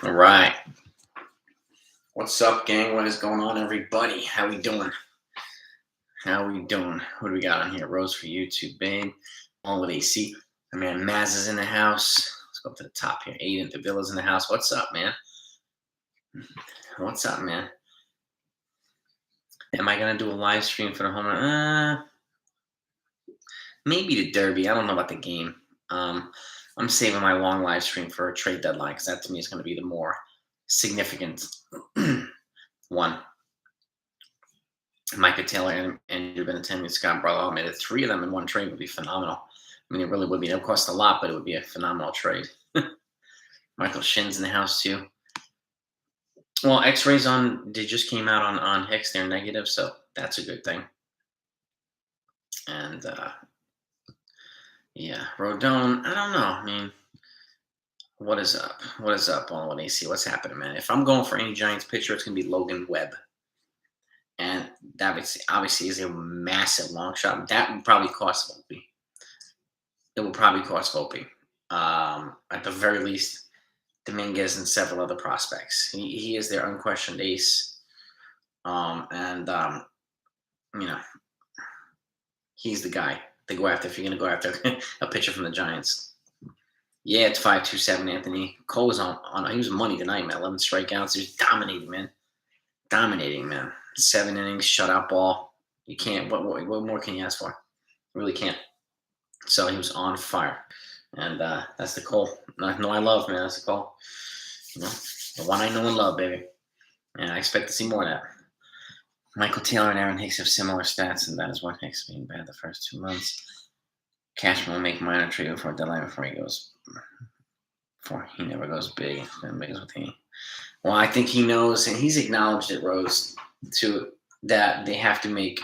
All right. What's up, gang? What is going on, everybody? How we doing? How we doing? What do we got on here? Rose for YouTube, babe. All with AC. My man Maz is in the house. Let's go up to the top here. Aiden Davila's in the house. What's up, man? What's up, man? Am I gonna do a live stream for the home run? Maybe the Derby. I don't know about the game. I'm saving my long live stream for a trade deadline because that to me is going to be the more significant one. Micah Taylor and Andrew Benetendi and Scott Barlow. I mean, the three of them in one trade would be phenomenal. I mean, it really would be. It would cost a lot, but it would be a phenomenal trade. Michael Shin's in the house too. Well, X-rays they just came out on Hicks. They're negative, so that's a good thing. And yeah, Rodon. I don't know. I mean, what is up? What is up on AC? What's happening, man? If I'm going for any Giants pitcher, it's going to be Logan Webb. And that obviously is a massive long shot. That would probably cost Volpe. It will probably cost Volpe. At the very least, Dominguez and several other prospects. He is their unquestioned ace. He's the guy to go after if you're going to go after a pitcher from the Giants. Yeah, it's 5.27, Anthony. Cole was on. He was money tonight, man. 11 strikeouts. He was dominating, man. 7 innings, shutout ball. You can't. What more can you ask for? You really can't. So he was on fire, and that's the Cole. I love, man. That's the Cole. The one I know and love, baby. And I expect to see more of that. Michael Taylor and Aaron Hicks have similar stats, and that is what Hicks being bad the first 2 months. Cashman will make minor trade before deadline before he never goes big. Big as with he. Well, I think he knows, and he's acknowledged it, Rose, that they have to make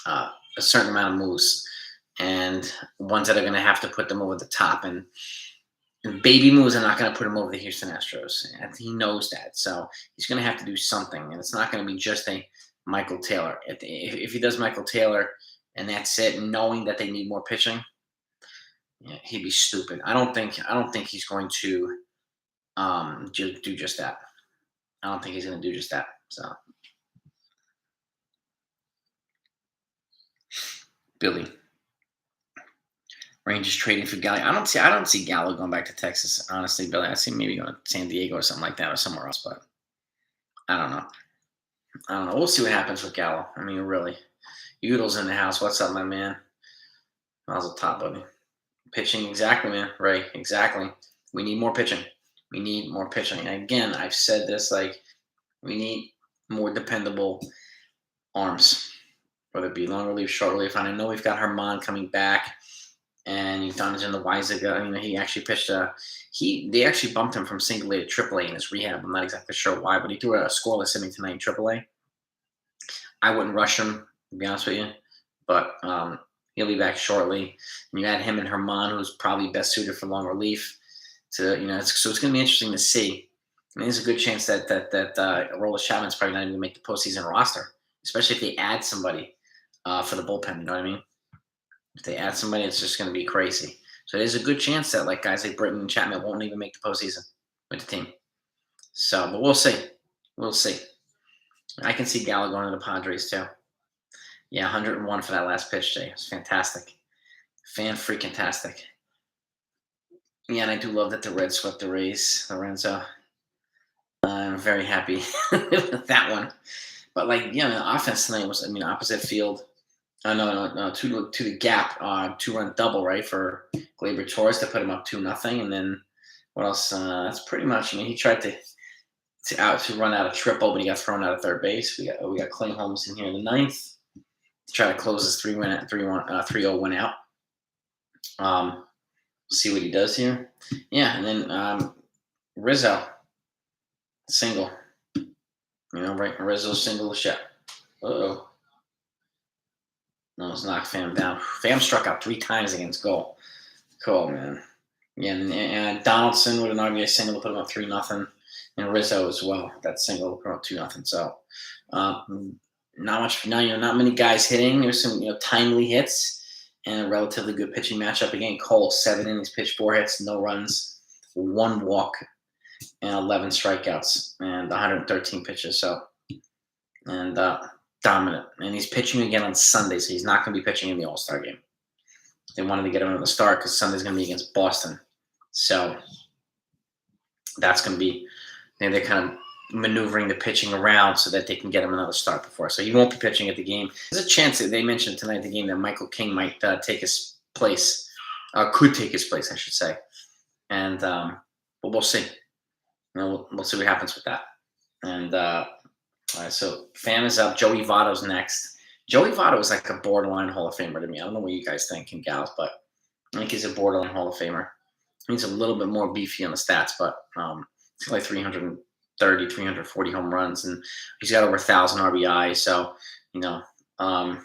a certain amount of moves, and ones that are going to have to put them over the top. And baby moves are not going to put him over the Houston Astros. And he knows that, so he's going to have to do something, and it's not going to be just a Michael Taylor. If he does Michael Taylor and that's it, knowing that they need more pitching, yeah, he'd be stupid. I don't think he's going to do just that. I don't think he's going to do just that. So, Billy, Rangers trading for Gallo. I don't see Gallo going back to Texas. Honestly, Billy, I see maybe going to San Diego or something like that, or somewhere else. But I don't know. We'll see what happens with Gallo. I mean, really. Udall's in the house. What's up, my man? Mazel tov, buddy. Pitching, exactly, man. Right, exactly. We need more pitching. And again, I've said this, we need more dependable arms, whether it be long relief, short relief. And I know we've got Herman coming back, and you've done it in the Loisaga. He actually pitched they actually bumped him from single A to triple A in his rehab. I'm not exactly sure why, but he threw a scoreless inning tonight in triple A. I wouldn't rush him, to be honest with you, but he'll be back shortly. And you add him and Herman, who's probably best suited for long relief. So it's going to be interesting to see. I mean, there's a good chance that Aroldis Chapman's probably not even going to make the postseason roster, especially if they add somebody for the bullpen. You know what I mean? If they add somebody, it's just going to be crazy. So there's a good chance that guys like Britton and Chapman won't even make the postseason with the team. So, but we'll see. I can see Gallo going to the Padres too. Yeah, 101 for that last pitch, Jay. It's fantastic. Fan-freaking-tastic. Yeah, and I do love that the Reds swept the Rays, Lorenzo. I'm very happy with that one. But, the offense tonight was, opposite field. No, to the gap, 2-run double, right, for Gleyber Torres to put him up 2-0. And then what else? That's pretty much, he tried to run out a triple, but he got thrown out of third base. We got Clay Holmes in here in the 9th to try to close this 3-0 win out. See what he does here. Yeah, and then Rizzo single. Right? Rizzo single the shot. Uh-oh. No, it's knocked Pham down. Pham struck out 3 times against Goal. Cool, man. Yeah, and Donaldson with an RBI single to put him up 3-0. And Rizzo as well. That single put him up 2-0. So not many guys hitting. There's some timely hits and a relatively good pitching matchup. Again, Cole, 7 innings, pitched 4 hits, no runs. 1 walk and 11 strikeouts and 113 pitches. So, and dominant. And he's pitching again on Sunday, so he's not going to be pitching in the All-Star game. They wanted to get him in the start because Sunday's going to be against Boston. So that's going to be, they're kind of maneuvering the pitching around so that they can get him another start before. So he won't be pitching at the game. There's a chance that they mentioned tonight at the game that Michael King might take his place, could take his place, I should say. And but we'll see. We'll see what happens with that. And all right, so Pham is up. Joey Votto's next. Joey Votto is like a borderline Hall of Famer to me. I don't know what you guys think and gals, but I think he's a borderline Hall of Famer. He's a little bit more beefy on the stats, but he's like 330, 340 home runs, and he's got over 1,000 RBI. So, I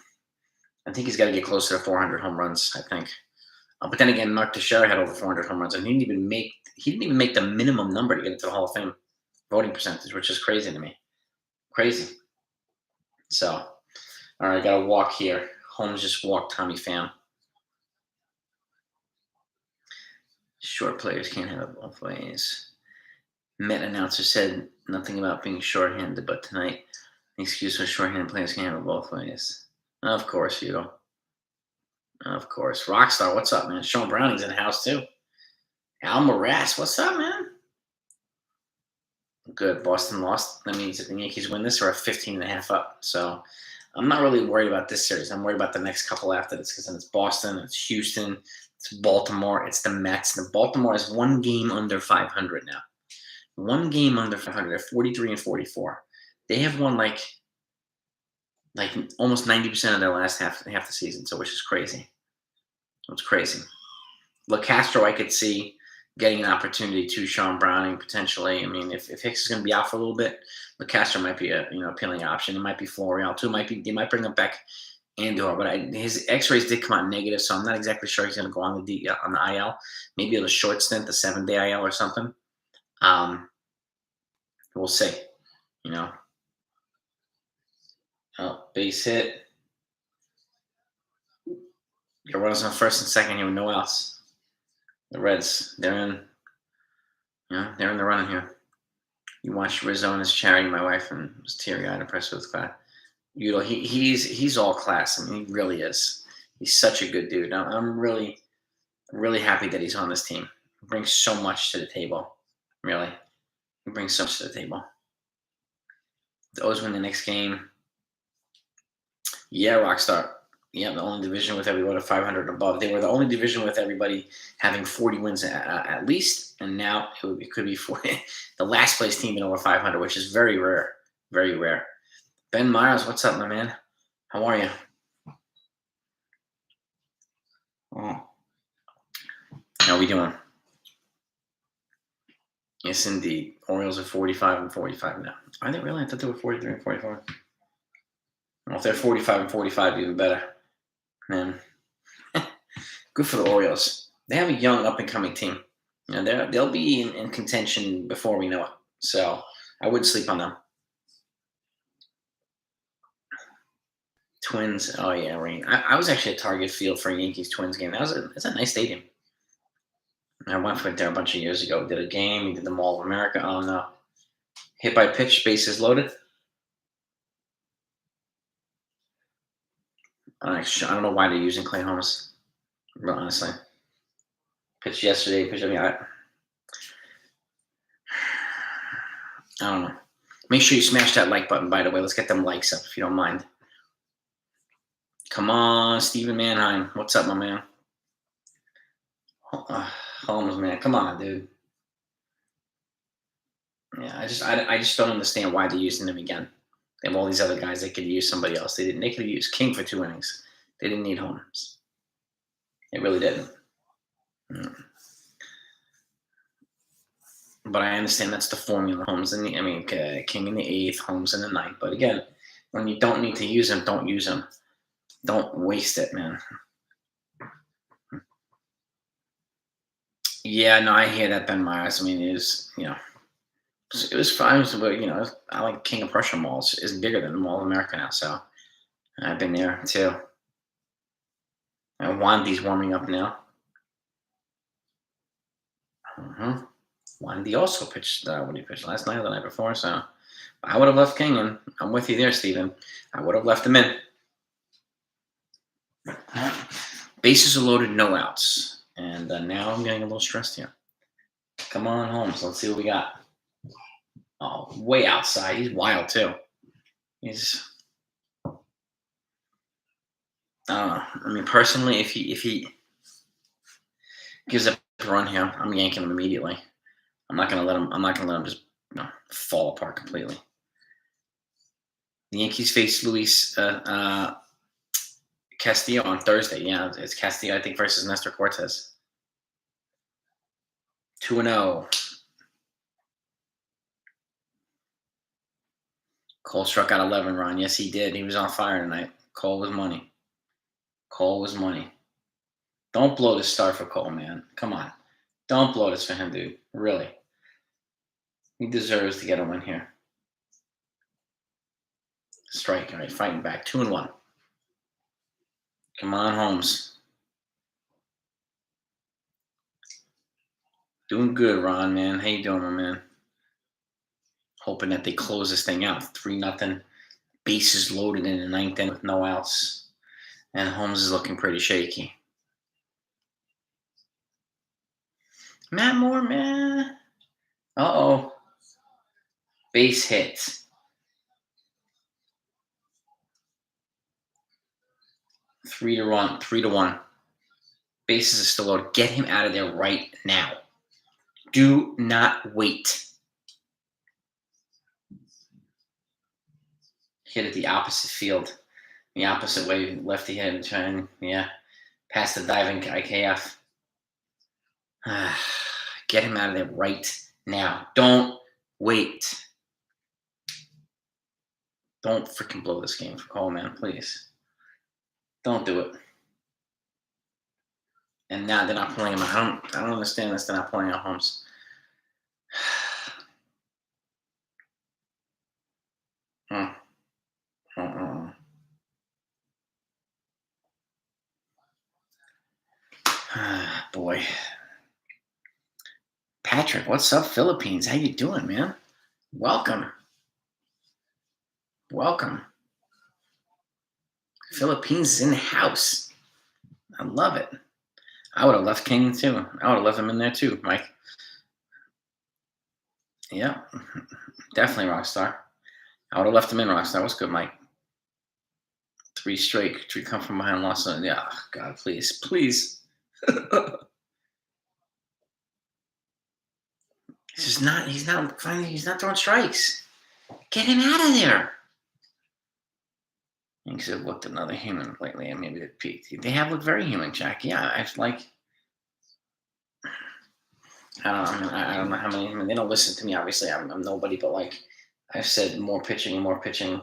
think he's got to get closer to 400 home runs, I think. But then again, Mark Teixeira had over 400 home runs, and he didn't even make the minimum number to get into the Hall of Fame voting percentage, which is crazy to me. Crazy. So, all right, I got to walk here. Holmes just walked Tommy Pham. Short players can't have it both ways. Met announcer said nothing about being shorthanded, but tonight, the excuse for shorthanded players can't have it both ways. Of course, Hugo. Of course. Rockstar, what's up, man? Sean Browning's in the house, too. Al Morass, what's up, man? Good. Boston lost. That means if the Yankees win this, we're at 15.5 up. So I'm not really worried about this series. I'm worried about the next couple after this because then it's Boston, it's Houston, it's Baltimore, it's the Mets. The Baltimore is 1 game under 500 now. 1 game under 500. They're 43 and 44. They have won like almost 90% of their last half the season, so which is crazy. It's crazy. LaCastro, I could see getting an opportunity to Sean Browning potentially. I mean, if Hicks is going to be out for a little bit, LaCastro might be a appealing option. It might be Florial too. They might bring up back Andor, but his X-rays did come out negative, so I'm not exactly sure he's going to go on the IL. Maybe a short stint, the 7-day IL or something. We'll see. Base hit. Your runners on first and second here with no outs. The Reds, they're in the running here. You watched Arizona's Charity, my wife, and was teary-eyed, impressed with Clyde. He's all class. I mean, he really is. He's such a good dude. I'm really, really happy that he's on this team. He brings so much to the table. Really, he brings so much to the table. The O's win the next game. Yeah, Rockstar. Yeah, the only division with everybody 500 above. They were the only division with everybody having 40 wins at least, and now it could be 40. The last place team in over 500, which is very rare. Very rare. Ben Myers, what's up, my man? How are you? Oh. How are we doing? Yes, indeed. Orioles are 45 and 45 now. Are they really? I thought they were 43 and 44. Well, if they're 45 and 45, even better. Man, good for the Orioles. They have a young, up-and-coming team. They'll be in contention before we know it. So I wouldn't sleep on them. Twins. Oh yeah, rain. I was actually at Target Field for a Yankees Twins game. That's a nice stadium. I went for it there a bunch of years ago. Did a game. We did the Mall of America. Oh no. Hit by pitch. Bases loaded. I don't know why they're using Clay Holmes. But honestly, pitched yesterday. I don't know. Make sure you smash that like button, by the way. Let's get them likes up if you don't mind. Come on, Steven Manheim. What's up, my man? Holmes, man. Come on, dude. Yeah, I just don't understand why they're using them again. They have all these other guys. They could use somebody else. They could have used King for 2 innings. They didn't need Holmes. They really didn't. But I understand that's the formula. Holmes King in the 8th, Holmes in the 9th. But again, when you don't need to use them, don't use them. Don't waste it, man. Yeah, no, I hear that, Ben Myers. I mean, it was fine. But I like King of Prussia Mall. It's bigger than the Mall of America now, so I've been there too. And Wandy's warming up now. Wandy also pitched when he pitched last night or the night before, so I would have left King in. I'm with you there, Steven. I would have left him in. Bases are loaded, no outs. And now I'm getting a little stressed here. Come on, Holmes. Let's see what we got. Oh, way outside. He's wild, too. He's... I don't know. I mean, personally, if he gives up a run here, I'm yanking him immediately. I'm not gonna let him just fall apart completely. The Yankees face Luis Castillo on Thursday. Yeah, it's Castillo, I think, versus Nestor Cortez. 2-0. Cole struck out 11, Ron. Yes, he did. He was on fire tonight. Cole was money. Cole was money. Don't blow this start for Cole, man. Come on. Don't blow this for him, dude. Really. He deserves to get a win here. Strike. All right, fighting back. 2-1. Come on, Holmes. Doing good, Ron, man. How you doing, my man? Hoping that they close this thing out. 3-0. Bases loaded in the ninth inning with no outs. And Holmes is looking pretty shaky. Matt Moore, man. Uh-oh. Base hit. 3-1. 3-1. Bases are still loaded. Get him out of there right now. Do not wait. Hit it the opposite field. The opposite way. Lefty hit and trying, past the diving IKF. Get him out of there right now. Don't wait. Don't freaking blow this game for Cole, man, please. Don't do it. And now they're not pulling him out. I don't understand this. They're not pulling out Holmes. Boy. Patrick, what's up, Philippines? How you doing, man? Welcome. Welcome. Philippines is in the house. I love it. I would have left King, too. I would have left him in there, too, Mike. Yeah, definitely Rockstar. I would have left him in Rockstar. What's good, Mike? 3 straight. 3 come from behind loss. Yeah, God, please. Please. He's not throwing strikes. Get him out of there. Yanks have looked another human lately, and maybe they peaked. They have looked very human, Jack. Yeah, I don't know how many. I mean, they don't listen to me. Obviously, I'm nobody, but I've said more pitching and more pitching.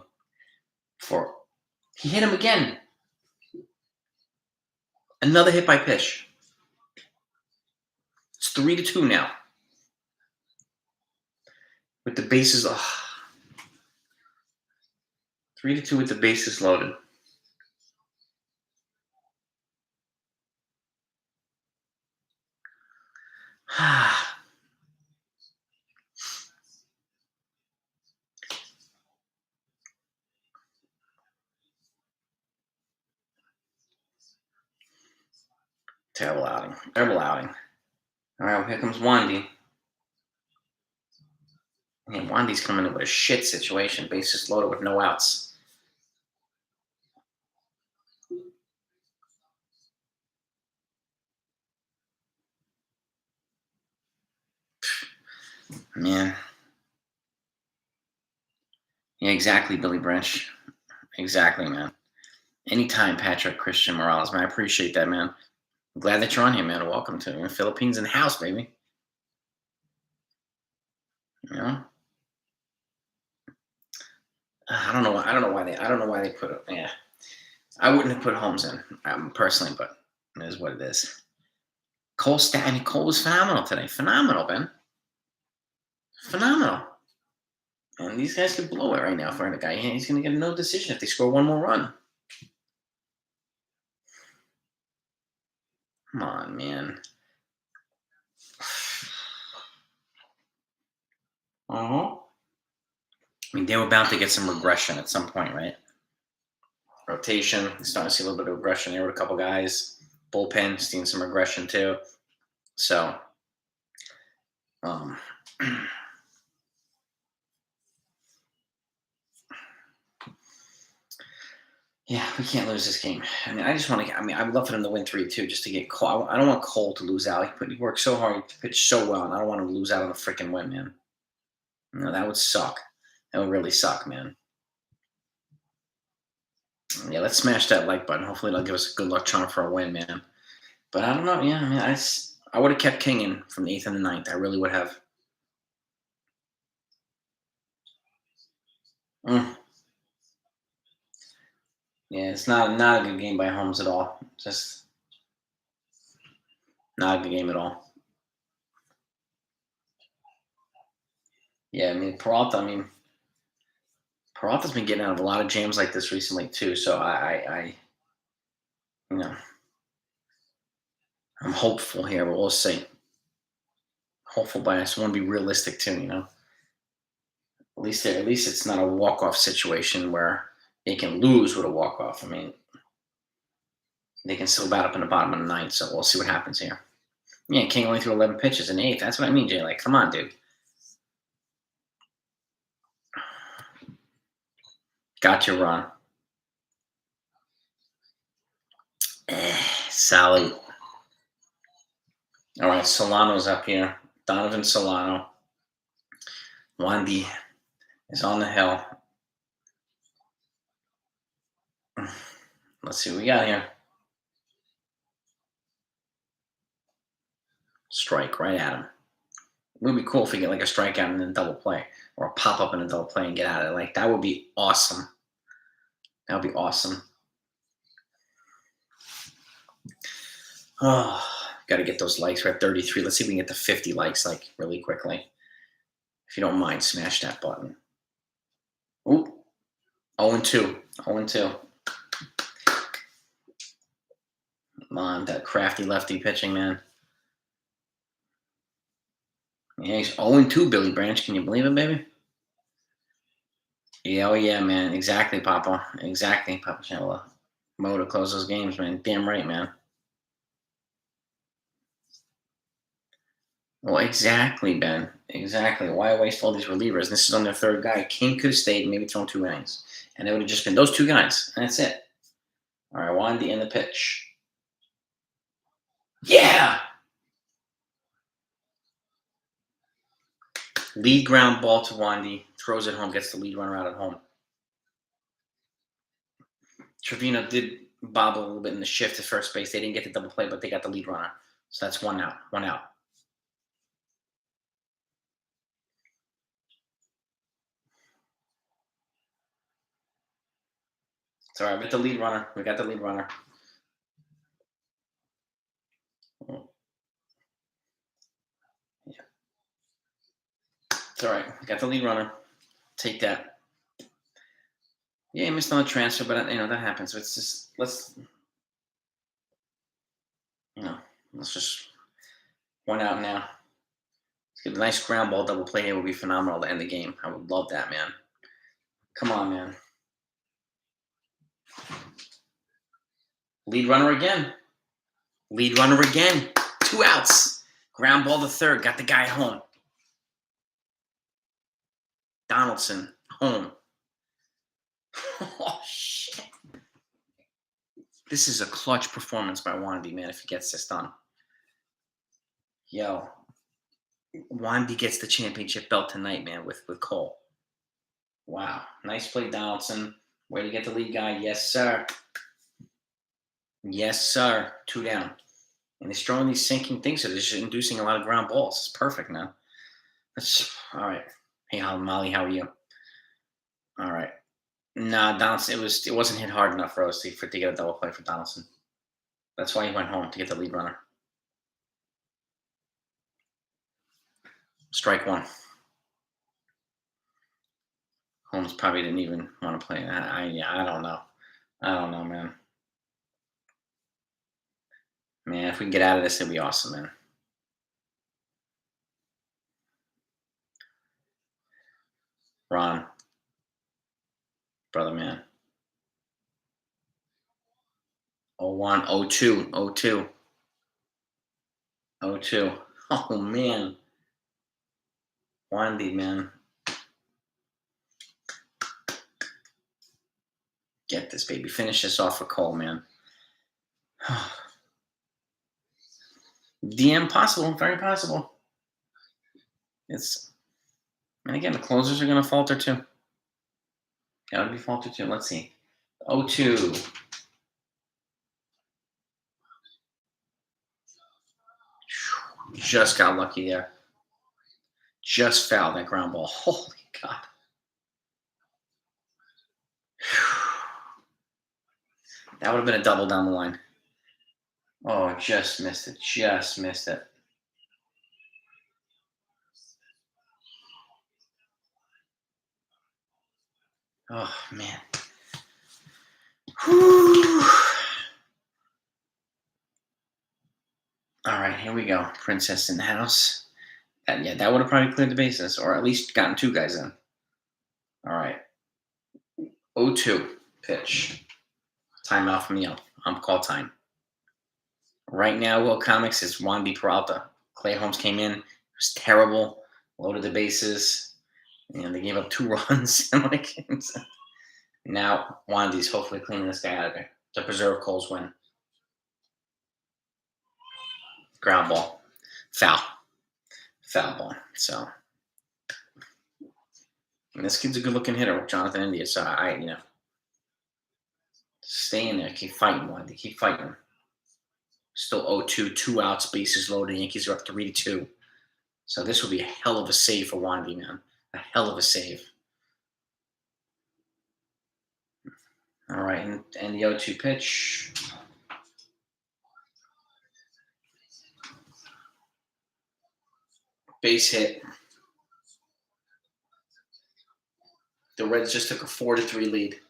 He hit him again. Another hit by pitch. It's 3-2 now. With the bases, 3-2 with the bases loaded. Terrible outing. Terrible outing. All right, well, here comes Wandy. And Wandy's coming in with a shit situation. Bases loaded with no outs. Man. Yeah, exactly, Billy Branch. Exactly, man. Anytime, Patrick, Christian Morales, man. I appreciate that, man. I'm glad that you're on here, man. Welcome to the Philippines in the house, baby. You know? I don't know why they put it. Yeah. I wouldn't have put Holmes in, personally, but it is what it is. Cole was phenomenal today. Phenomenal, Ben. Phenomenal. And these guys could blow it right now for the guy. He's going to get no decision if they score one more run. Come on, man. Uh-huh. I mean, they were bound to get some regression at some point, right? Rotation, starting to see a little bit of regression there with a couple guys. Bullpen, seeing some regression too. So, um, yeah, we can't lose this game. I mean, I just want to. I mean, I would love for them to win 3-2 just to get Cole. I don't want Cole to lose out. He worked so hard, he pitched so well, and I don't want him to lose out on a freaking win, man. No, that would suck. That would really suck, man. Yeah, let's smash that like button. Hopefully, it'll give us a good luck charm for a win, man. But I don't know. Yeah, I mean, I would have kept King in from the 8th and the 9th. I really would have. Mm. Yeah, it's not a good game by Holmes at all. Just not a good game at all. Yeah, I mean Peralta. I mean Peralta's been getting out of a lot of jams like this recently too. So I you know, I'm hopeful here, but we'll see. Hopeful, but I just want to be realistic too. At least it's not a walk off situation where they can lose with a walk off. I mean, they can still bat up in the bottom of the ninth. So we'll see what happens here. Yeah, King only threw 11 pitches in the eighth. That's what I mean, Jay. Like, come on, dude. Got your run. Sally. All right, Solano's up here. Donovan Solano. Wandy is on the hill. Let's see what we got here. Strike right at him. It would be cool if we get like a strikeout and then double play, or a pop up and a double play and get out of it. Like that would be awesome. That would be awesome. Oh, got to get those likes. We're at 33. Let's see if we can get to 50 likes like really quickly. If you don't mind, smash that button. Ooh, 0-2. 0-2. Come on, that crafty lefty pitching, man. Yeah, he's 0-2, Billy Branch. Can you believe it, baby? Yeah, oh yeah, man. Exactly, Papa. Exactly, Papa Shamala. Mo to close those games, man. Damn right, man. Well, exactly, Ben. Exactly. Why waste all these relievers? This is on their third guy. King could have stayed and maybe thrown 2 innings. And it would have just been those 2 guys. And that's it. All right, Wandy in the pitch. Yeah! Lead ground ball to Wandy. Throws it home, gets the lead runner out at home. Trevino did bobble a little bit in the shift to first base. They didn't get the double play, but they got the lead runner. So that's 1 out. 1 out. It's all right. We got the lead runner. We got the lead runner. Yeah. It's all right. We got the lead runner. Take that. Yeah, he missed on the transfer, but that happens. So it's just let's just 1 out now. Let's get a nice ground ball double play here would be phenomenal to end the game. I would love that, man. Come on, man. Lead runner again. Lead runner again. 2 outs. Ground ball to third. Got the guy home. Donaldson home. Oh shit! This is a clutch performance by Wandy, man. If he gets this done, yo, Wandy gets the championship belt tonight, man. With Cole. Wow, nice play, Donaldson. Way to get the lead guy. Yes, sir. Yes, sir. 2 down. And he's throwing these sinking things, so they're just inducing a lot of ground balls. It's perfect now. That's all right. Hey, Molly, how are you? All right. Nah, Donaldson. It wasn't hit hard enough for us to get a double play for Donaldson. That's why he went home to get the lead runner. Strike 1. Holmes probably didn't even want to play. I don't know. I don't know, man. Man, if we can get out of this, it'd be awesome, man. Ron. Brother man. 01, 02, 02. 02. Oh, man. Wandy, man. Get this, baby. Finish this off for Cole, man. DM possible. Very possible. And again, the closers are going to falter too. Got to be falter too. Let's see. 02. Just got lucky there. Just fouled that ground ball. Holy God. That would have been a double down the line. Oh, just missed it. Just missed it. Oh, man. Whew. All right, here we go. Princess in the house. Yeah, that would have probably cleared the bases, or at least gotten 2 guys in. All right. 0-2 pitch. Timeout from Yelp. I'm call time. Right now, Will Comics is Wandy Peralta. Clay Holmes came in. It was terrible. Loaded the bases. And they gave up 2 runs in one game. Now, Wandy's hopefully cleaning this guy out of there to preserve Cole's win. Ground ball. Foul. Foul ball. So, and this kid's a good-looking hitter, Jonathan India. So, stay in there. Keep fighting, Wandy. Keep fighting. Still 0-2, 2 outs, bases loaded. Yankees are up 3-2. So this will be a hell of a save for Wandy, man. A hell of a save. All right, and the 0-2 pitch. Base hit. The Reds just took a 4-3 lead.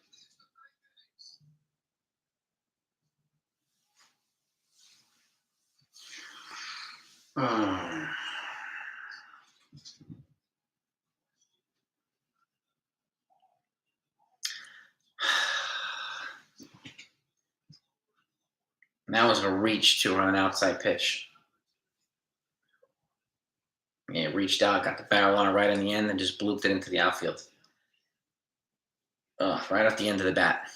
That was a reach to an outside pitch. Yeah, reached out, got the barrel on it right in the end, and just blooped it into the outfield. Right off the end of the bat.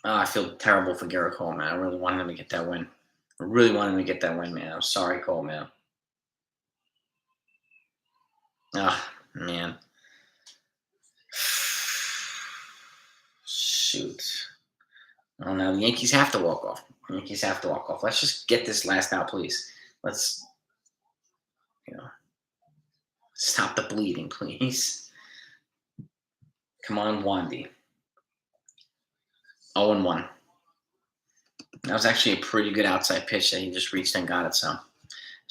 I feel terrible for Garrett Cole, man. I really wanted him to get that win. I really wanted him to get that win, man. I'm sorry, Cole, man. Man. Shoot. Oh, now the Yankees have to walk off. Let's just get this last out, please. Let's, stop the bleeding, please. Come on, Wandy. 0-1. That was actually a pretty good outside pitch that he just reached and got it. So it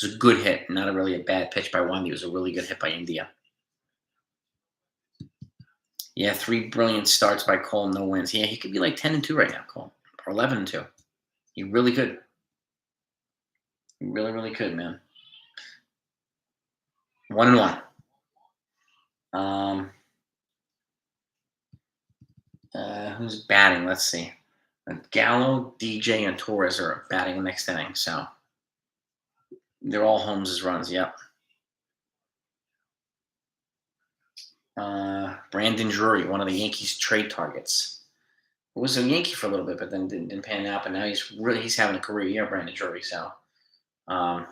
was a good hit, not really a bad pitch by Wandy. It was a really good hit by India. Yeah, 3 brilliant starts by Cole, no wins. Yeah, he could be like 10-2 right now, Cole, or 11-2. He really could. He really, really could, man. 1-1. Who's batting? Let's see. Gallo, DJ, and Torres are batting the next inning. So they're all Holmes' runs. Yep. Brandon Drury, one of the Yankees' trade targets. He was a Yankee for a little bit, but then didn't pan out. But now he's having a career year, Brandon Drury. So 1-2,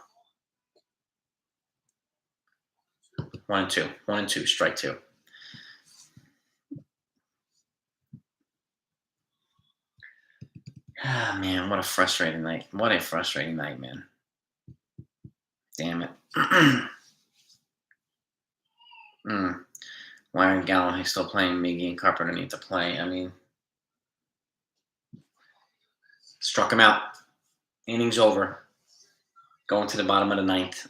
1-2, strike 2. Man, what a frustrating night. What a frustrating night, man. Damn it. Why aren't Gallo Hicks still playing? Miggy and Carpenter need to play. I mean, struck him out. Innings over. Going to the bottom of the 9th.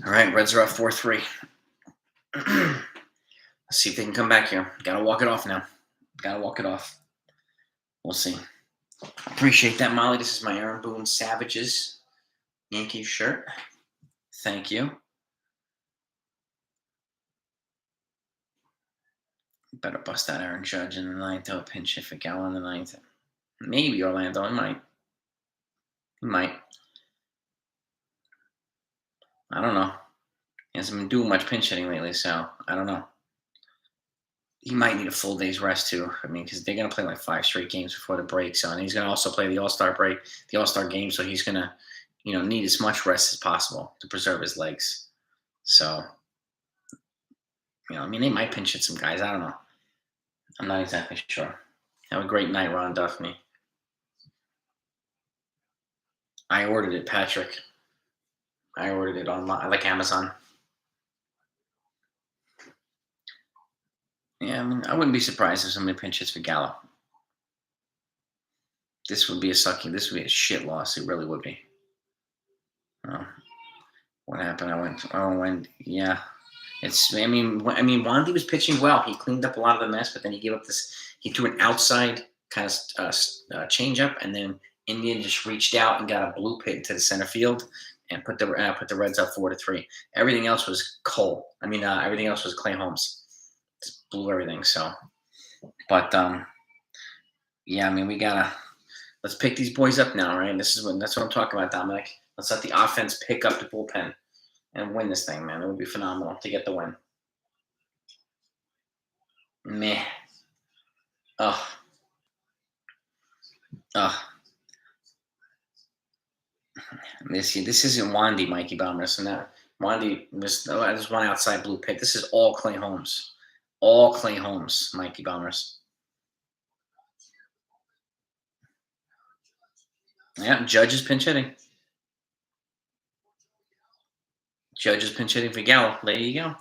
All right, Reds are up 4-3. Let's see if they can come back here. Got to walk it off now. Got to walk it off. We'll see. Appreciate that, Molly. This is my Aaron Boone Savages. Yankees shirt. Thank you. Better bust out Aaron Judge in the ninth. Oh, pinch hit for Gallo in the ninth. Maybe Orlando. He might. He might. I don't know. He hasn't been doing much pinch hitting lately, so I don't know. He might need a full day's rest too. I mean, because they're gonna play like 5 straight games before the break. So, and he's gonna also play the All-Star break, the All-Star game. So he's gonna, need as much rest as possible to preserve his legs. So, I mean, they might pinch hit some guys. I don't know. I'm not exactly sure. Have a great night, Ron Duffney. I ordered it, Patrick. I ordered it online, like Amazon. Yeah, I mean, I wouldn't be surprised if somebody pinch hits for Gallo. This would be a shit loss. It really would be. Oh, what happened? Yeah. I mean, Wandy was pitching well. He cleaned up a lot of the mess, but then he gave up this. He threw an outside kind of change up, and then Indian just reached out and got a blue pit into the center field and put the Reds up 4-3. Everything else was Cole. Everything else was Clay Holmes. Just blew everything. So, but yeah, I mean, let's pick these boys up now, right? That's what I'm talking about, Dominic. Let's let the offense pick up the bullpen and win this thing, man. It would be phenomenal to get the win. Meh. Ugh. Ugh. This isn't Wandy, Mikey Bombers, and that Wandy there's one outside blue pit. This is all Clay Holmes. All Clay Holmes, Mikey Bombers. Yeah, Judge is pinch hitting. Judge is pinch hitting for Gallo. There you go.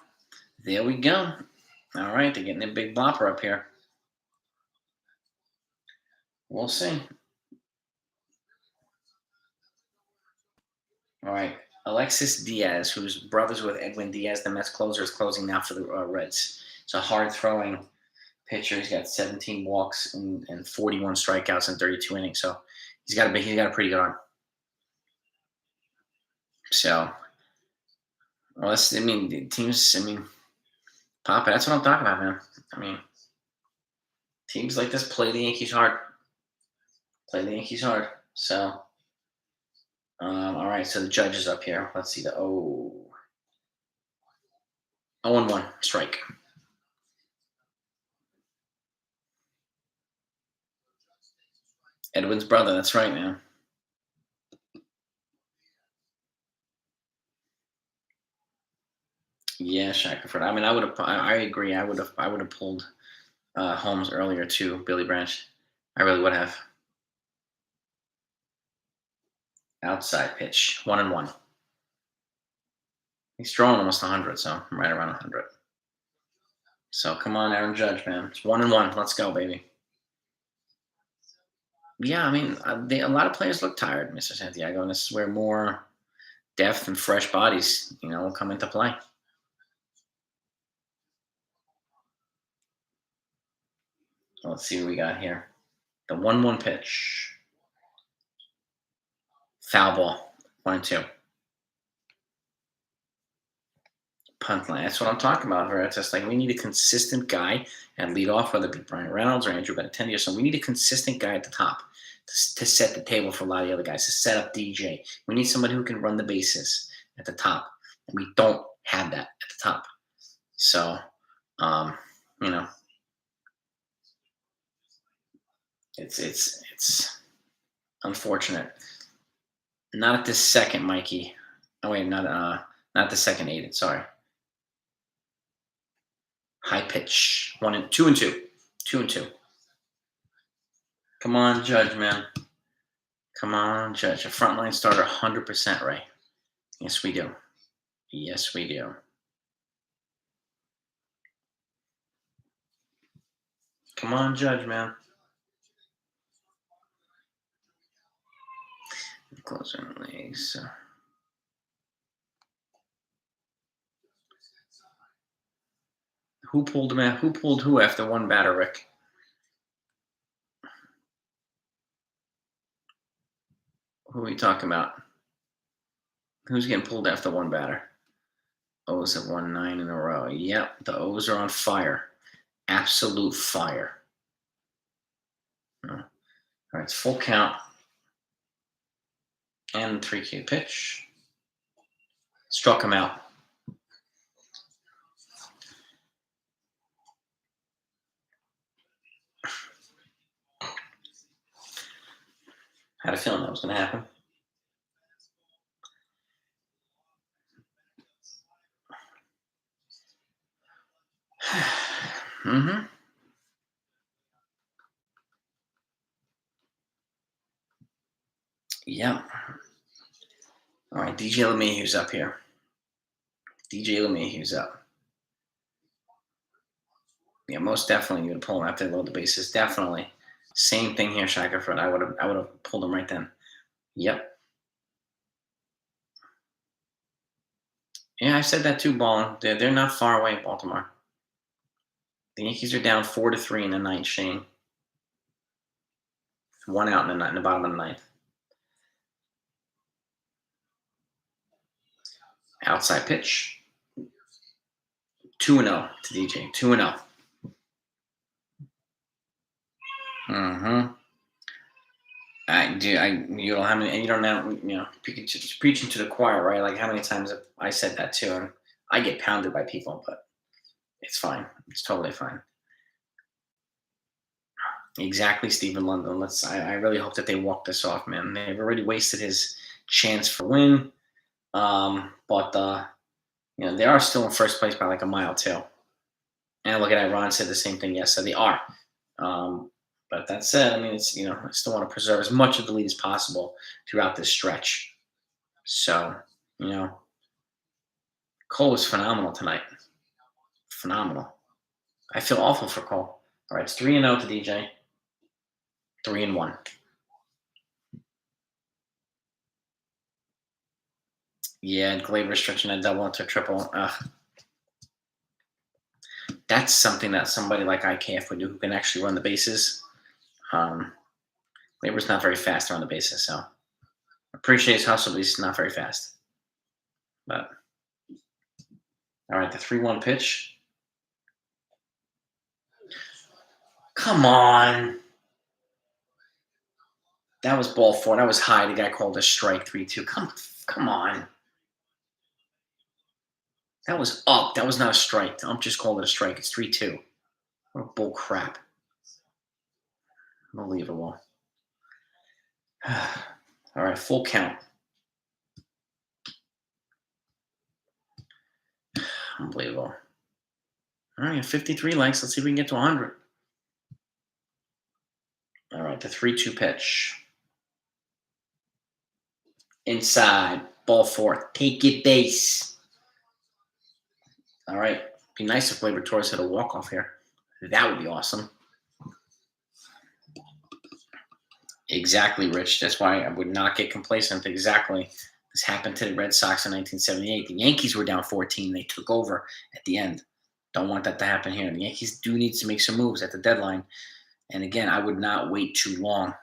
There we go. All right, they're getting a big blopper up here. We'll see. All right. Alexis Diaz, who's brothers with Edwin Diaz, the Mets closer, is closing now for the Reds. It's a hard-throwing pitcher. He's got 17 walks and 41 strikeouts in 32 innings. So he's got a pretty good arm. So, well, teams. Papa, that's what I'm talking about, man. I mean, teams like this play the Yankees hard. So, all right. So the Judge is up here. Let's see the 0-1 strike. Edwin's brother. That's right, man. Yeah, Shackelford. I mean, I agree. I would have pulled Holmes earlier too. Billy Branch. I really would have. Outside pitch, 1-1. He's throwing almost 100, so I'm right around 100. So come on, Aaron Judge, man. It's 1-1. Let's go, baby. Yeah, I mean, a lot of players look tired, Mr. Santiago, and this is where more depth and fresh bodies, will come into play. Let's see what we got here. The 1-1 pitch. Foul ball. 1-2. Punt line. That's what I'm talking about. It's just like we need a consistent guy at leadoff, whether it be Brian Reynolds or Andrew Benetendi or something. We need a consistent guy at the top to set the table for a lot of the other guys, to set up DJ. We need somebody who can run the bases at the top, and we don't have that at the top. So, it's unfortunate. Not at this second, Mikey. Oh wait, not the second 8. Sorry. High pitch. 2-2. 2-2. Come on, Judge, man. Come on, Judge. A frontline starter, 100%, right? Yes, we do. Yes, we do. Come on, Judge, man. Closing legs. Who pulled him out? Who pulled who after one batter, Rick? Who are we talking about? Who's getting pulled after one batter? O's have won 9 in a row. Yep, the O's are on fire. Absolute fire. All right, it's full count. And 3-2 pitch. Struck him out. Had a feeling that was going to happen. Mm-hmm. Yep. All right, DJ LeMahieu's up here. DJ LeMahieu's up. Yeah, most definitely you would pull him after they load the bases. Definitely. Same thing here, Shackelford. I would have pulled him right then. Yep. Yeah, I said that too, Ballin. They're not far away, Baltimore. The Yankees are down 4-3 in the ninth, Shane. 1 out in the bottom of the ninth. Outside pitch. 2-0 to DJ. 2-0. Mm-hmm. You don't have any, and you don't know, preaching to the choir, right? Like how many times have I said that too, and I get pounded by people, but it's fine. It's totally fine. Exactly, Stephen London. I really hope that they walk this off, man. They've already wasted his chance for win. But they are still in first place by like a mile too. And look at that, Ron said the same thing. Yes, so they are. But that said, I mean, it's I still want to preserve as much of the lead as possible throughout this stretch. So, Cole was phenomenal tonight. Phenomenal. I feel awful for Cole. All right, it's 3-0 to DJ. 3-1. Yeah, Glaber stretching a double into a triple. That's something that somebody like IKF would do who can actually run the bases. Glaber's not very fast around the bases, so appreciate his hustle, but he's not very fast. But all right, the 3-1 pitch. Come on. That was ball 4. That was high. The guy called a strike 3-2. Come on. That was up. That was not a strike. I'm just calling it a strike. It's 3-2. What a bull crap. Unbelievable. All right, full count. Unbelievable. All right, 53 likes. Let's see if we can get to 100. All right, the 3-2 pitch. Inside. Ball 4. Take it base. All right. Be nice if Glaber Torres hit a walk-off here. That would be awesome. Exactly, Rich. That's why I would not get complacent. Exactly. This happened to the Red Sox in 1978. The Yankees were down 14. They took over at the end. Don't want that to happen here. The Yankees do need to make some moves at the deadline. And again, I would not wait too long.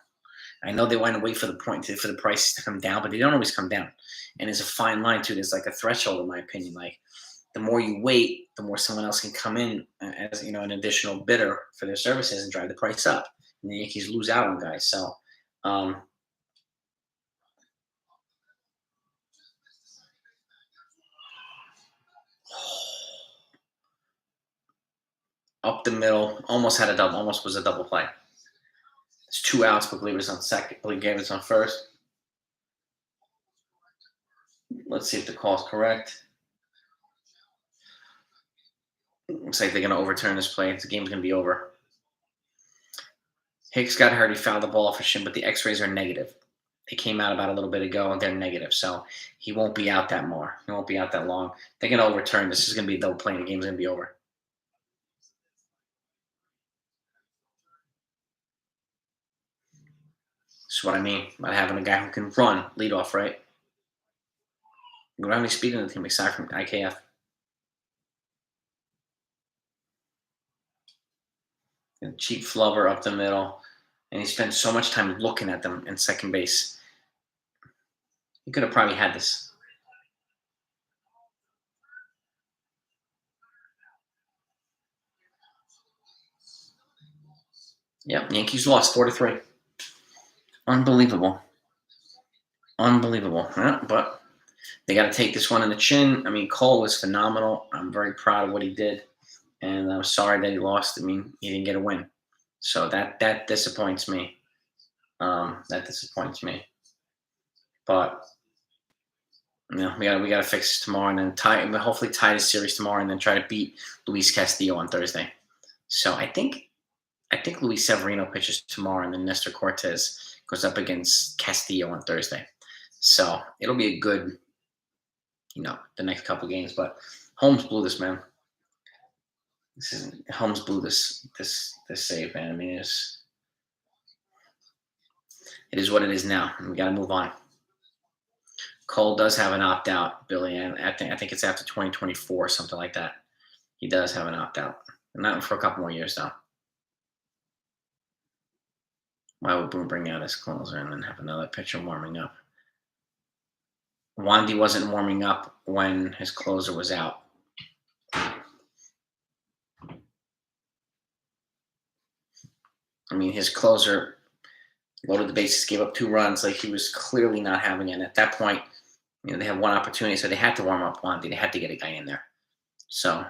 I know they want to wait for the prices to come down, but they don't always come down. And there's a fine line too. There's like a threshold, in my opinion. Like the more you wait, the more someone else can come in as an additional bidder for their services and drive the price up. And the Yankees lose out on guys. So. Up the middle, almost had a double, almost was a double play. It's 2 outs, but Glaber's on second. Glaber's on first. Let's see if the call's correct. Looks like they're going to overturn this play. The game's going to be over. Hicks got hurt. He fouled the ball off his shin, but the X-rays are negative. They came out about a little bit ago, and they're negative, so he won't be out that more. He won't be out that long. They're going to overturn. This is going to be a double play, and the game's going to be over. That's what I mean about having a guy who can run, lead off, right? We don't have any speed in the team aside from IKF. And cheap flubber up the middle. And he spent so much time looking at them in second base. He could have probably had this. Yep, Yankees lost 4-3. Unbelievable. Unbelievable. Yeah, but they got to take this one in the chin. I mean, Cole was phenomenal. I'm very proud of what he did, and I'm sorry that he lost. I mean, he didn't get a win, so that disappoints me. That disappoints me. But we got to fix this tomorrow, and then hopefully tie the series tomorrow, and then try to beat Luis Castillo on Thursday. So I think Luis Severino pitches tomorrow, and then Nestor Cortez goes up against Castillo on Thursday. So it'll be a good, the next couple games. But Holmes blew this, man. Holmes blew this save, man. I mean, it is what it is now, and we got to move on. Cole does have an opt out, Billy, and I think it's after 2024, something like that. He does have an opt out, not for a couple more years though. Why would Boone bring out his closer and then have another pitcher warming up? Wandy wasn't warming up when his closer was out. I mean, his closer loaded the bases, gave up 2 runs. Like, he was clearly not having it. And at that point, they had one opportunity, so they had to warm up Wandy. They had to get a guy in there. So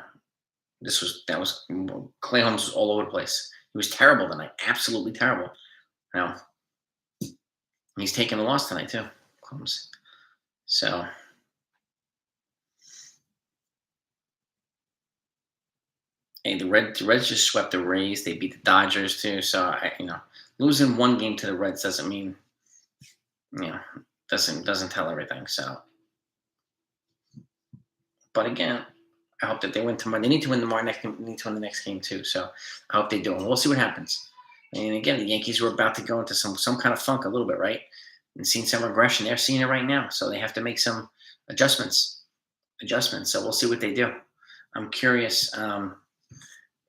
Clay Holmes was all over the place. He was terrible tonight, absolutely terrible. Now, he's taking a loss tonight too, Holmes. So, hey, the Reds just swept the Rays. They beat the Dodgers too. So, losing one game to the Reds doesn't mean, doesn't tell everything. So, but again, I hope that they win tomorrow. They need to win tomorrow. They need to win the next game too. So, I hope they do, and we'll see what happens. And again, the Yankees were about to go into some kind of funk a little bit, right? And seeing some regression. They're seeing it right now. So they have to make some adjustments. So we'll see what they do. I'm curious.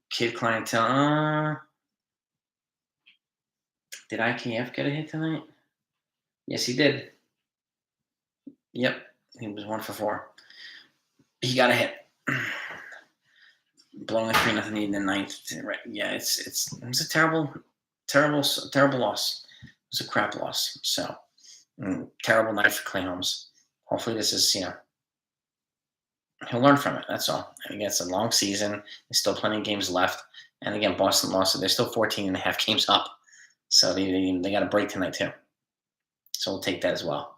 Kid clientele. Did IKF get a hit tonight? Yes, he did. Yep. He was 1 for 4. He got a hit. Blowing a 3-0 lead in the 9th. Right. Yeah, it's a terrible loss. It was a crap loss. So, terrible night for Clay Holmes. Hopefully this is, he'll learn from it. That's all. And again, it's a long season. There's still plenty of games left. And again, Boston lost it. They're still 14 and a half games up. So they got a break tonight too. So we'll take that as well.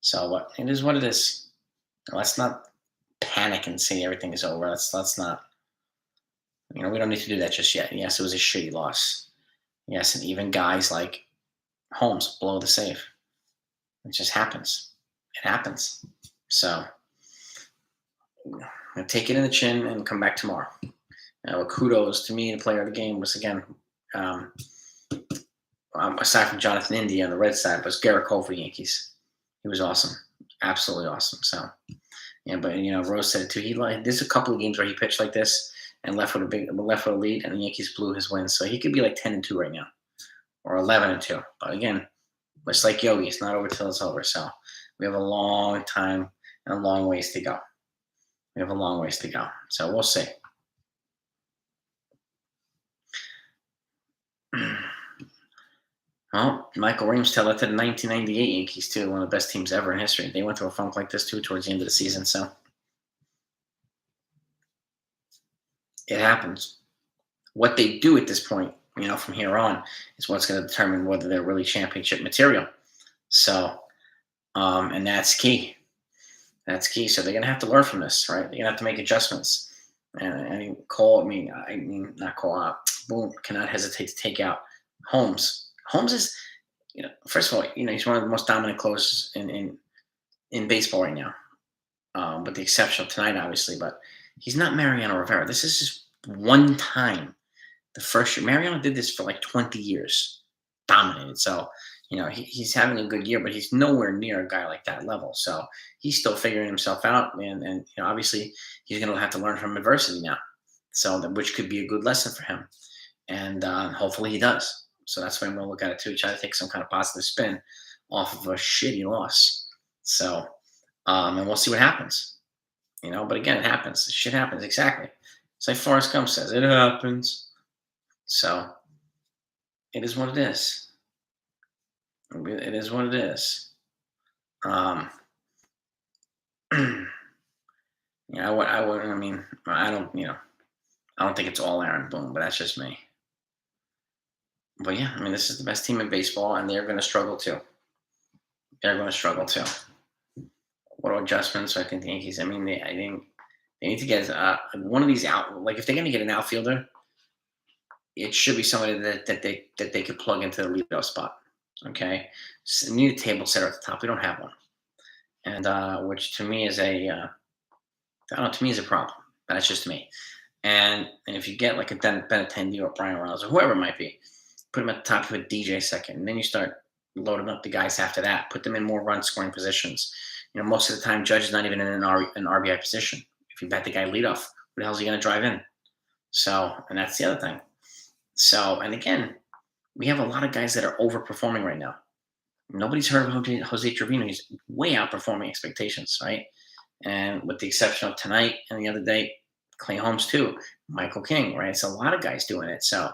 So it is what it is. Let's not panic and say everything is over. Let's not. We don't need to do that just yet. Yes, it was a shitty loss. Yes, and even guys like Holmes blow the save. It just happens. It happens. So I'll take it in the chin and come back tomorrow. Kudos to me, the player of the game was, again, aside from Jonathan India on the red side, was Garrett Cole for the Yankees. He was awesome. Absolutely awesome. So, but Rose said it too. There's a couple of games where he pitched like this and left with a lead, and the Yankees blew his win. So he could be like 10-2 right now, or 11-2. But again, it's like Yogi. It's not over till it's over. So we have a long time and a long ways to go. So we'll see. Well, Michael Williams tell that to the 1998 Yankees too, one of the best teams ever in history. They went through a funk like this too towards the end of the season. So it happens. What they do at this point, from here on, is what's going to determine whether they're really championship material. So, and that's key. That's key. So they're going to have to learn from this, right? They're going to have to make adjustments. And not Cole. Boone cannot hesitate to take out Holmes. Holmes is, first of all, he's one of the most dominant closers in baseball right now, with the exception of tonight, obviously. But he's not Mariano Rivera. This is just one time. The first year, Mariano did this for like 20 years, dominated. So, he's having a good year, but he's nowhere near a guy like that level. So he's still figuring himself out, and obviously he's going to have to learn from adversity now. So which could be a good lesson for him, and hopefully he does. So that's why I'm going to look at it too. Try to take some kind of positive spin off of a shitty loss. So, and we'll see what happens. But again, it happens. Shit happens. Exactly. It's like Forrest Gump says, it happens. So it is what it is. It is what it is. Um, yeah, I would. I mean, I don't. I don't think it's all Aaron Boone, but that's just me. But yeah, I mean, this is the best team in baseball, and they're going to struggle too. They're going to struggle too. What adjustments? I think the Yankees. I mean, I think they need to get one of these out. Like if they're going to get an outfielder, it should be somebody that they could plug into the leadoff spot. Okay, so we need a table setter at the top. We don't have one, and which to me is I don't know. To me is a problem. That's just me. And if you get like a Benetendi or Brian Reynolds or whoever it might be, put them at the top, put DJ second, and then you start loading up the guys after that. Put them in more run scoring positions. Most of the time, Judge is not even in an RBI position. If you bet the guy leadoff, who the hell is he going to drive in? So, and that's the other thing. So, and again, we have a lot of guys that are overperforming right now. Nobody's heard of Jose Trevino. He's way outperforming expectations, right? And with the exception of tonight and the other day, Clay Holmes too, Michael King, right? It's a lot of guys doing it. So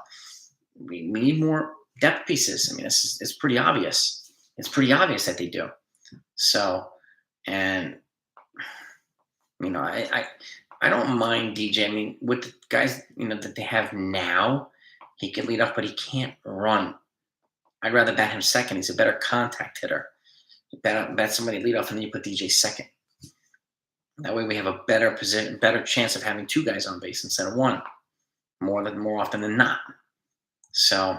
we need more depth pieces. I mean, it's pretty obvious. It's pretty obvious that they do. So, and I don't mind DJ. I mean, with the guys that they have now, he can lead off, but he can't run. I'd rather bat him second. He's a better contact hitter. Bet somebody lead off, and then you put DJ second. That way, we have a better position, better chance of having two guys on base instead of one, more often than not. So,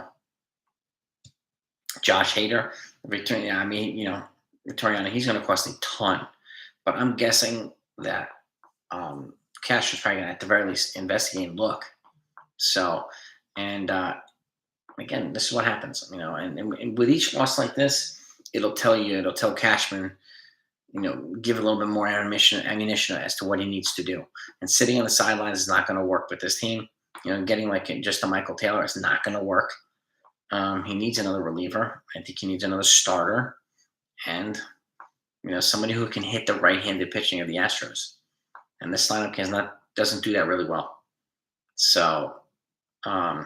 Josh Hader, Victoriano, he's going to cost a ton, but I'm guessing that Cash is probably going to, at the very least, investigate and look. So, and again, this is what happens, and with each loss like this, it'll tell Cashman, give a little bit more ammunition as to what he needs to do. And sitting on the sidelines is not going to work with this team. Getting like just a Michael Taylor is not going to work. He needs another reliever. I think he needs another starter, and somebody who can hit the right-handed pitching of the Astros. And this lineup doesn't do that really well. So, well,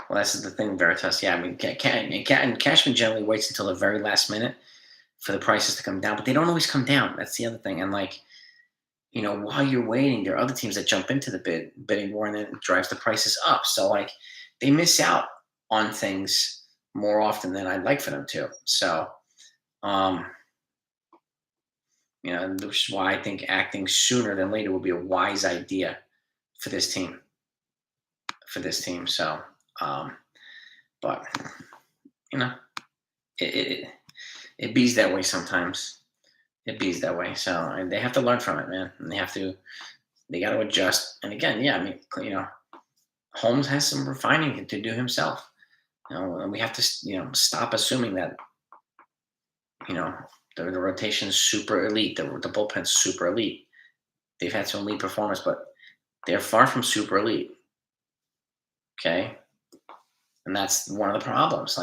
that's the thing, Veritas. Yeah, I mean, Cashman generally waits until the very last minute for the prices to come down, but they don't always come down. That's the other thing. And while you're waiting, there are other teams that jump into the bidding war, and then it drives the prices up. So they miss out on things more often than I'd like for them to. So, which is why I think acting sooner than later will be a wise idea for this team. So, but it bees that way sometimes. It bees that way. So they have to learn from it, man. And they got to adjust. And again, yeah, I mean, Holmes has some refining to do himself. And we have to, stop assuming that, the rotation's super elite. The bullpen's super elite. They've had some elite performance, but they're far from super elite. Okay? And that's one of the problems.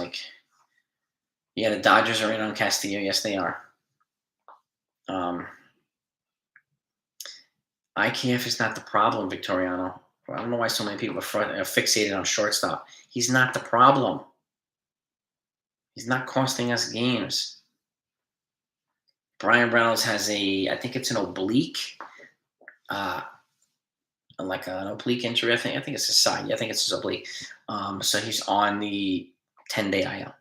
The Dodgers are in on Castillo. Yes, they are. IKF is not the problem, Victoriano. I don't know why so many people are fixated on shortstop. He's not the problem. He's not costing us games. Brian Reynolds has I think it's an oblique, like an oblique injury. I think it's his side. Yeah, I think it's his oblique. So he's on the 10-day IL.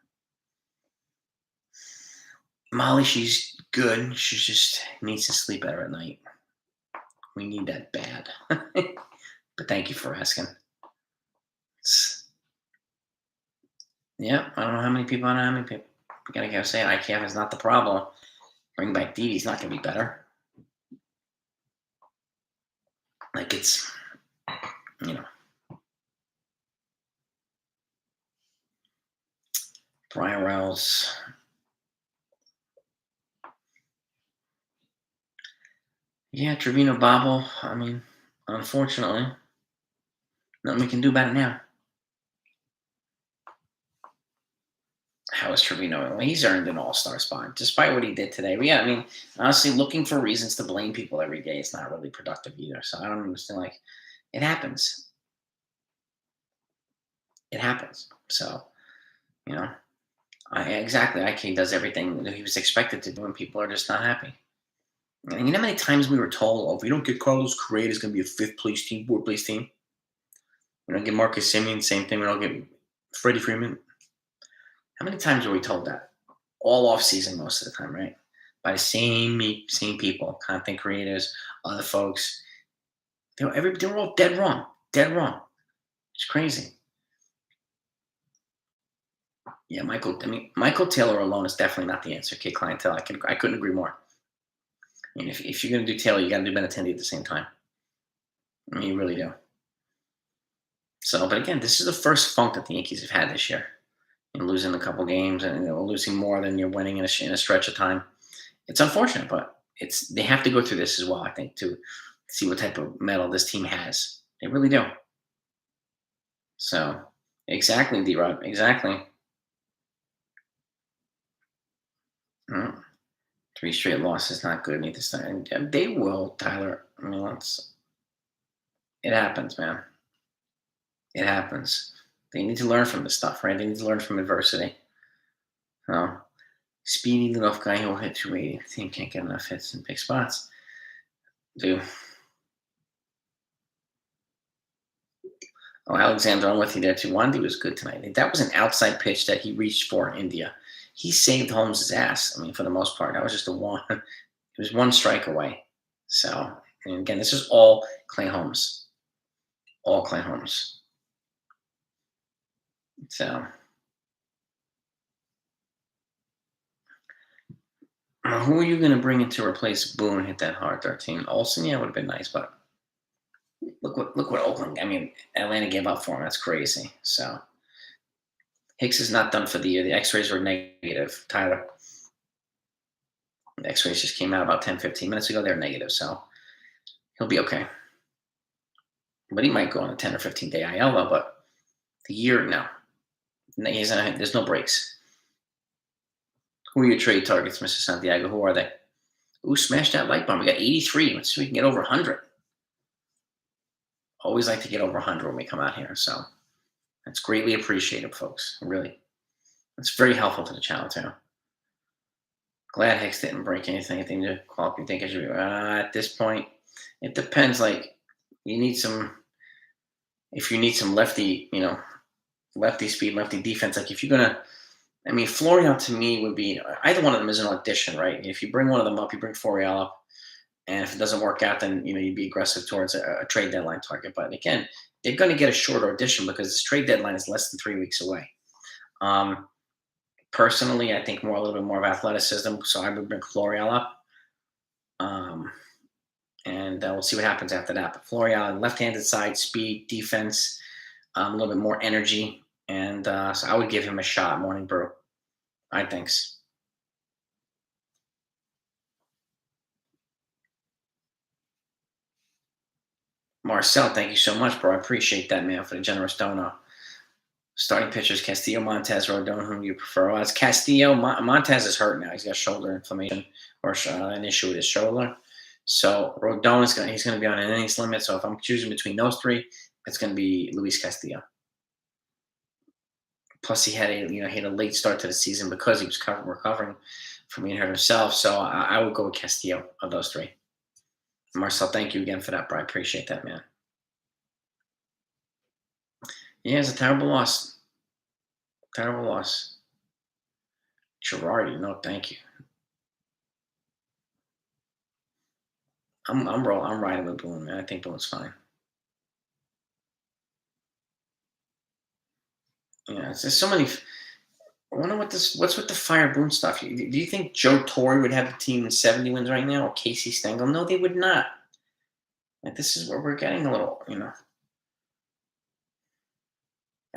Molly, she's good. She just needs to sleep better at night. We need that bad. But thank you for asking. Yeah, I don't know how many people. We gotta go say IKF is not the problem. Bring back Divi's not gonna be better. It's, Brian Reynolds. Yeah, Trevino Bobble. I mean, unfortunately, nothing we can do about it now. How is Trevino? Well, he's earned an all-star spot, despite what he did today. But yeah, I mean, honestly, looking for reasons to blame people every day is not really productive either. So I don't understand. It happens. It happens. So, you know, exactly. IK does everything that he was expected to do, and people are just not happy. And you know how many times we were told, oh, if we don't get Carlos Correa, it's going to be a fifth place team, fourth place team. We don't get Marcus Simeon, same thing. We don't get Freddie Freeman. How many times were we told that? All off season, most of the time, right? By the same people, content creators, other folks. They were all dead wrong. Dead wrong. It's crazy. Yeah, Michael Taylor alone is definitely not the answer. Kid clientele. I couldn't agree more. I mean, if you're going to do Taylor, you got to do Benetendi at the same time. I mean, you really do. So, but again, this is the first funk that the Yankees have had this year. And losing a couple games and losing more than you're winning in a stretch of time. It's unfortunate, but they have to go through this as well, I think, to see what type of metal this team has. They really do. So, exactly, D-Rod, exactly. 3 straight losses, not good neither time. And they will, Tyler. I mean, it happens, man. It happens. They need to learn from this stuff, right? They need to learn from adversity. Speedy enough guy who'll hit 280. The team can't get enough hits in big spots. Do. Oh, Alexander, I'm with you there too. Wandy was good tonight. That was an outside pitch that he reached for India. He saved Holmes' ass. I mean, for the most part, that was just it was one strike away. So, and again, this is all Clay Holmes. All Clay Holmes. So, who are you going to bring in to replace Boone? Hit that hard 13. Olsen, yeah, would have been nice, but look what Oakland. I mean, Atlanta gave up for him. That's crazy. So, Hicks is not done for the year. The X-rays were negative. Tyler, the X-rays just came out about 10, 15 minutes ago. They're negative, so he'll be okay. But he might go on a 10 or 15-day IL, though. But the year, no. There's no breaks. Who are your trade targets, Mr. Santiago? Who are they? Ooh, smash that like button. We got 83. Let's see if we can get over 100. Always like to get over 100 when we come out here. So that's greatly appreciated, folks. Really. It's very helpful to the channel, too. Glad Hicks didn't break anything. I think to call up, you think I should be at this point. It depends. Like, you need some. If you need some lefty, lefty speed, lefty defense. Like, if you're gonna, I mean, Florial to me would be either one of them is an audition, right? If you bring one of them up, you bring Florial up, and if it doesn't work out, then you'd be aggressive towards a trade deadline target. But again, they're going to get a short audition because this trade deadline is less than 3 weeks away. Personally, I think a little bit more of athleticism, so I would bring Florial up. And we'll see what happens after that. But Florial, left-handed side, speed, defense, a little bit more energy. And so I would give him a shot, Morning Brew. I think. Marcel, thank you so much, bro. I appreciate that, man, for the generous donor. Starting pitchers, Castillo, Montez, Rodon, whom you prefer? Well, it's Castillo. Montez is hurt now. He's got shoulder inflammation or an issue with his shoulder. So Rodon he's going to be on an innings limit. So if I'm choosing between those three, it's going to be Luis Castillo. Plus, he had a late start to the season because he was recovering from being hurt himself. So I would go with Castillo of those three. Marcel, thank you again for that, bro. I appreciate that, man. Yeah, it's a terrible loss. Terrible loss. Girardi, no, thank you. I'm riding with Boone, man. I think Boone's fine. Yeah, it's just so many. I wonder what's with the fire Boone stuff. Do you think Joe Torre would have the team in 70 wins right now, or Casey Stengel? No, they would not. Like, this is where we're getting a little,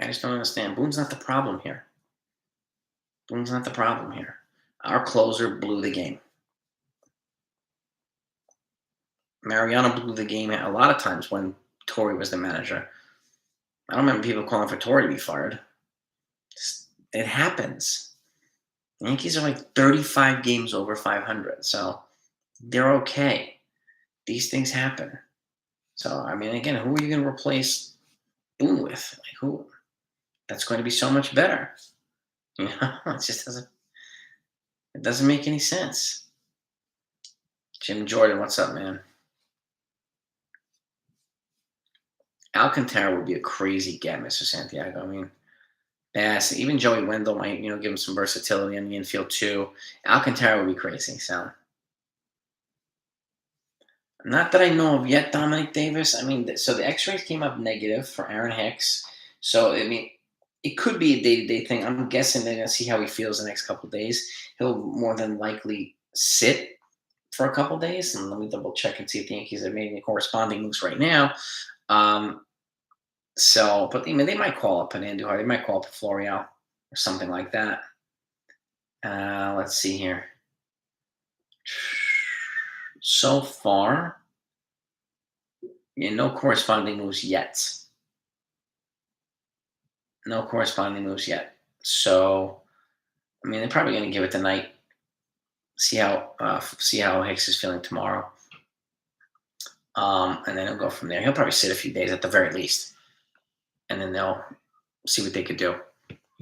I just don't understand. Boone's not the problem here. Boone's not the problem here. Our closer blew the game. Mariano blew the game a lot of times when Torre was the manager. I don't remember people calling for Torre to be fired. It happens. The Yankees are like 35 games over 500, so they're okay. These things happen. So, I mean, again, who are you going to replace Boone with? Like, who? That's going to be so much better. You know, it doesn't make any sense. Jim Jordan, what's up, man? Alcantara would be a crazy get, Mr. Santiago. I mean, Bass, even Joey Wendell might, give him some versatility in the infield too. Alcantara would be crazy. So, not that I know of yet, Dominic Davis. I mean, so the X-rays came up negative for Aaron Hicks. So, I mean, it could be a day-to-day thing. I'm guessing they're going to see how he feels the next couple of days. He'll more than likely sit for a couple of days, and let me double check and see if the Yankees have made any corresponding moves right now. But they might call up an Andujar. They might call up a Florial or something like that. Let's see here. So far, no corresponding moves yet. No corresponding moves yet. So, I mean, they're probably going to give it the night. See how Hicks is feeling tomorrow, and then he'll go from there. He'll probably sit a few days at the very least, and then they'll see what they could do,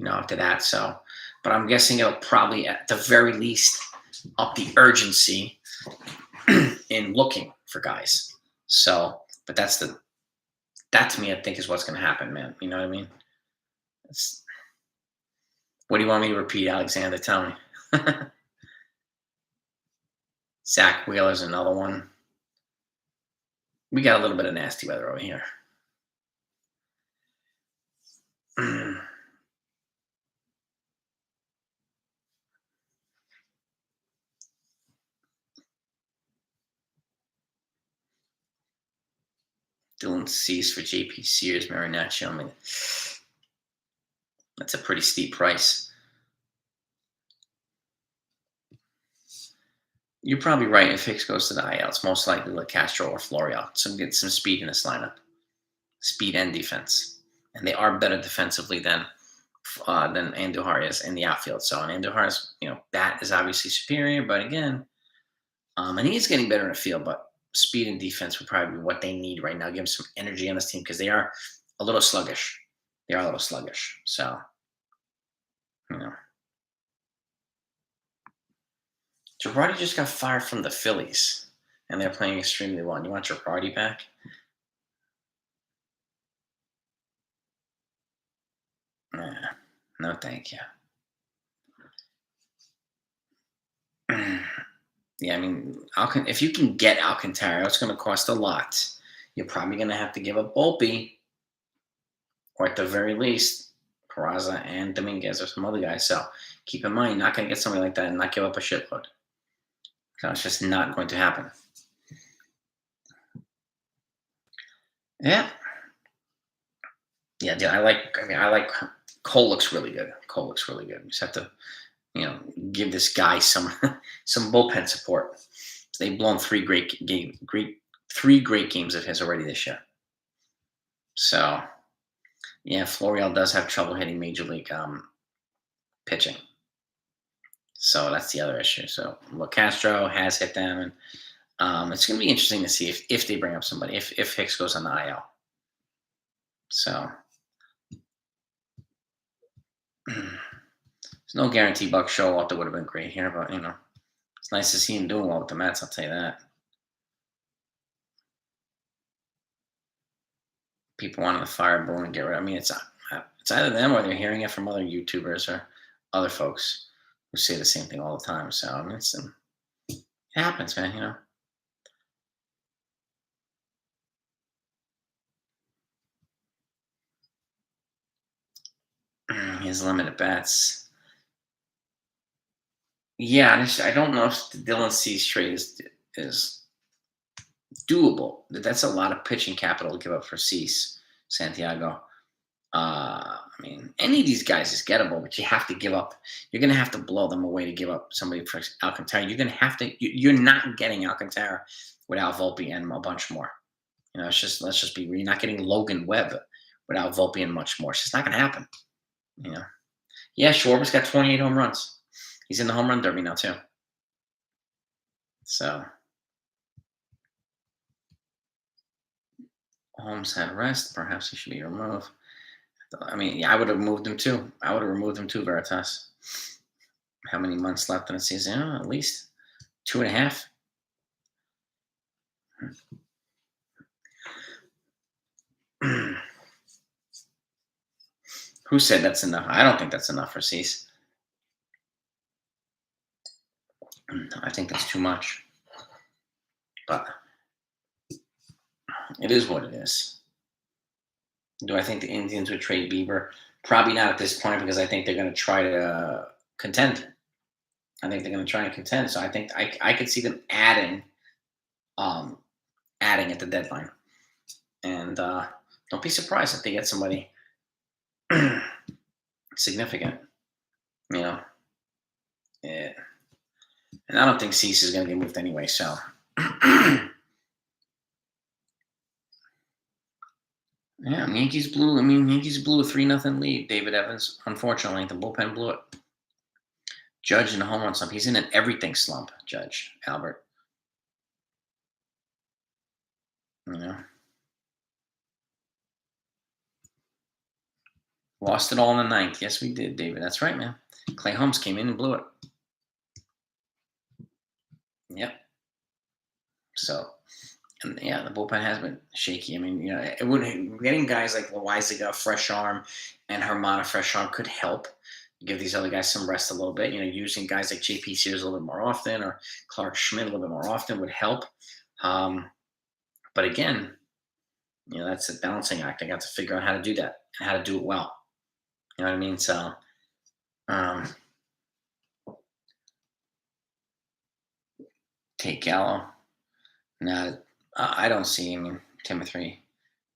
after that. So, but I'm guessing it'll probably, at the very least, up the urgency in looking for guys. So, but that to me, I think is what's going to happen, man. You know what I mean? What do you want me to repeat, Alexander? Tell me. Zach Wheeler's another one. We got a little bit of nasty weather over here. Dylan Cease for JP Sears, Marinaccio. I mean, that's a pretty steep price. You're probably right. If Hicks goes to the IL, it's most likely like Castro or Florial. Get some speed in this lineup, speed and defense, and they are better defensively than Andujar is in the outfield. So, and Andujar's bat is obviously superior, but again, and he's getting better in the field. But speed and defense would probably be what they need right now. Give them some energy on this team because they are a little sluggish. So, Girardi just got fired from the Phillies, and they're playing extremely well. And you want Girardi back? No, thank you. Yeah, I mean, if you can get Alcantara, it's going to cost a lot. You're probably going to have to give up Volpe, or at the very least, Peraza and Dominguez or some other guys. So keep in mind, you're not going to get somebody like that and not give up a shitload. So it's just not going to happen. Yeah. Yeah, dude, I like Cole looks really good. You just have to, give this guy some bullpen support. They've blown three great games of his already this year. So, yeah, Florial does have trouble hitting major league pitching. So that's the other issue. So Castro has hit them, and it's going to be interesting to see if they bring up somebody, if Hicks goes on the IL. So there's no guarantee Buck Showalter would have been great here, but it's nice to see him doing well with the Mets. I'll tell you that. People wanting to fire Boone and get rid. I mean, it's either them or they're hearing it from other YouTubers or other folks who say the same thing all the time. So I mean, it happens, man. He has limited bats. Yeah, I don't know if the Dylan Cease trade is doable. That's a lot of pitching capital to give up for Cease, Santiago. I mean, any of these guys is gettable, but you have to give up. You're going to have to blow them away to give up somebody for Alcantara. You're going to have to. You're not getting Alcantara without Volpe and a bunch more. Let's just be. You're not getting Logan Webb without Volpe and much more. It's just not going to happen. Yeah, Schwarber's got 28 home runs. He's in the home run derby now too. So Holmes had rest. Perhaps he should be removed. I mean, yeah, I would have moved him too. I would have removed him too, Veritas. How many months left in the season? At least 2.5. Who said that's enough? I don't think that's enough for Cease. I think that's too much. But it is what it is. Do I think the Indians would trade Bieber? Probably not at this point because I think they're going to try to contend. I think they're going to try and contend. So I think I could see them adding at the deadline. And don't be surprised if they get somebody significant. You know, yeah. And I don't think Cease is going to get moved anyway. So. Yeah, Yankees blew. I mean, Yankees blew a 3-0 lead. David Evans, unfortunately, the bullpen blew it. Judge in the home run slump. He's in an everything slump. Judge Albert. You know, lost it all in the ninth. Yes, we did, David. That's right, man. Clay Holmes came in and blew it. Yep. So, and yeah, the bullpen has been shaky. I mean, you know, it would getting guys like Loisaga, fresh arm, and Hermana, fresh arm could help give these other guys some rest a little bit. You know, using guys like JP Sears a little bit more often or Clark Schmidt a little bit more often would help. But again, you know, that's a balancing act. I got to figure out how to do that and how to do it well. You know what I mean? So, take Gallo. No, I don't see. I mean, Timothy.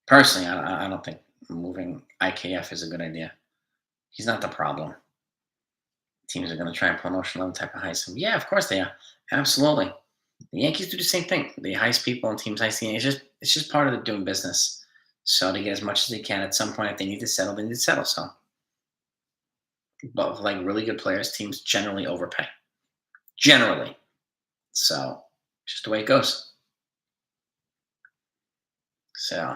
Personally, I don't think moving IKF is a good idea. He's not the problem. Teams are going to try and promotion level type of heist him. Yeah, of course they are. Absolutely. The Yankees do the same thing. They heist people and teams heist the Yankees. It's just part of the doing business. So they get as much as they can. At some point, if they need to settle, they need to settle. So, but with like really good players, teams generally overpay. Generally. So, just the way it goes. So,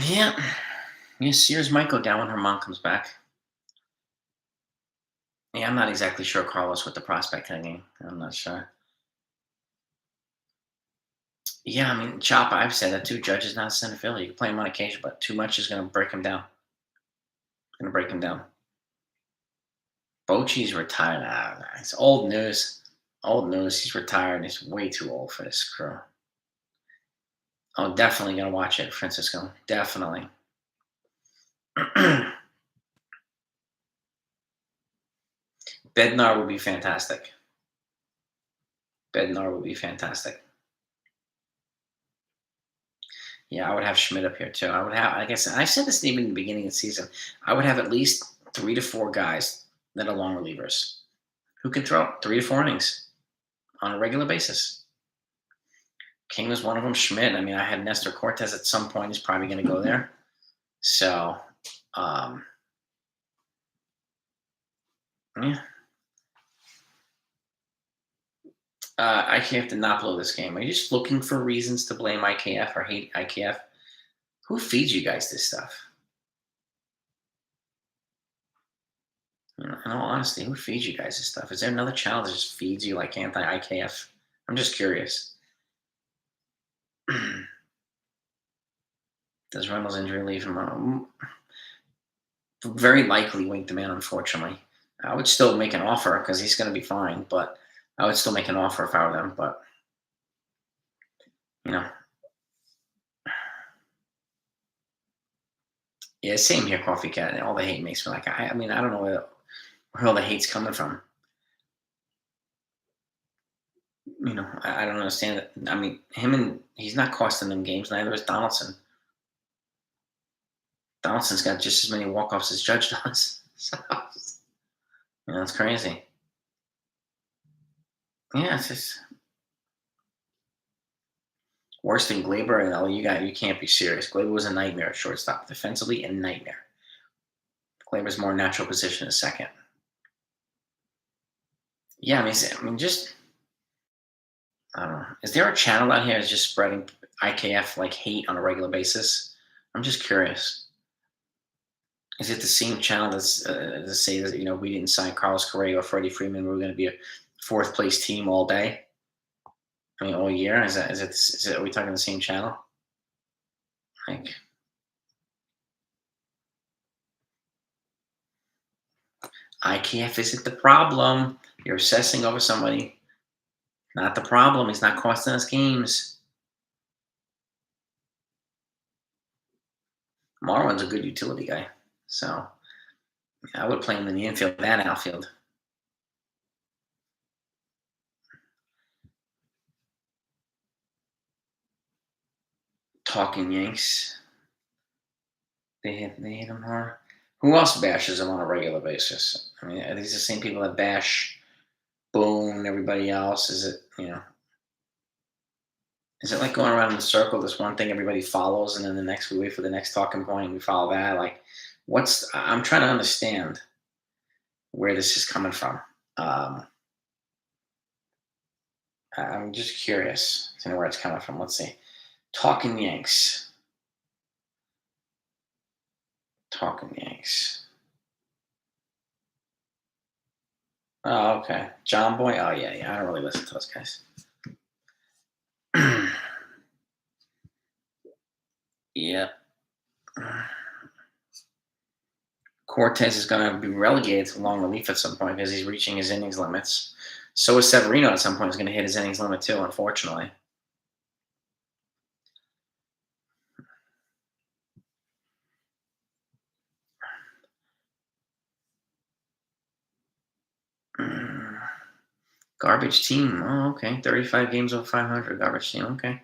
yeah. Yeah, Sears might go down when her mom comes back. Yeah, I'm not exactly sure, Carlos, with the prospect hanging. I'm not sure. Yeah, I mean, Chop, I've said that too. Judge is not a center fielder. You can play him on occasion, but too much is going to break him down. Going to break him down. Bochy's retired. It's old news. Old news. He's retired. He's way too old for this crew. Oh, definitely going to watch it, Francisco. Definitely. Bednar would be fantastic. Bednar would be fantastic. Yeah, I would have Schmidt up here too. I would have, like I said, I said this even in the beginning of the season. I would have at least 3 to 4 guys that are long relievers who can throw 3 to 4 innings on a regular basis. King was one of them. Schmidt. I mean, I had Nestor Cortez at some point. He's probably going to go there. So, yeah. IKF did not blow this game. Are you just looking for reasons to blame IKF or hate IKF? Who feeds you guys this stuff? You know, in all honesty, who feeds you guys this stuff? Is there another channel that just feeds you like anti-IKF? I'm just curious. Does Reynolds' injury leave him? Very likely Wink the man, unfortunately. I would still make an offer because he's going to be fine, but I would still make an offer if I were them. But, you know. Yeah, same here, Coffee Cat. All the hate makes me like, I mean, I don't know where all the hate's coming from. You know, I don't understand it. I mean, he's not costing them games. Neither is Donaldson. Donaldson's got just as many walk-offs as Judge does. So, you know, it's crazy. Yeah, it's just worse than Glaber. And you can't be serious. Glaber was a nightmare at shortstop, defensively, a nightmare. Glaber's more natural position is second. Yeah, I mean, just I don't know. Is there a channel out here that's just spreading IKF like hate on a regular basis? I'm just curious. Is it the same channel that's to say that we didn't sign Carlos Correa or Freddie Freeman? We're going to be a fourth place team all day. I mean, all year. Is it? Are we talking the same channel? Like, IKF isn't the problem. You're assessing over somebody, not the problem. He's not costing us games. Marlon's a good utility guy, so I would play him in the infield and outfield. Talking Yanks. They hit him hard. Who else bashes him on a regular basis? I mean, are these the same people that bash Boone and everybody else? Is it like going around in a circle? This one thing everybody follows, and then the next we wait for the next talking point, and we follow that. Like, I'm trying to understand where this is coming from. I'm just curious to know where it's coming from. Let's see. Talking Yanks. Talking Yanks. Oh, okay. John Boy. Oh, yeah. I don't really listen to those guys. Yeah. Cortez is going to be relegated to long relief at some point because he's reaching his innings limits. So is Severino at some point. Is going to hit his innings limit too, unfortunately. Garbage team. Oh, okay. 35 games over 500. Garbage team. Okay.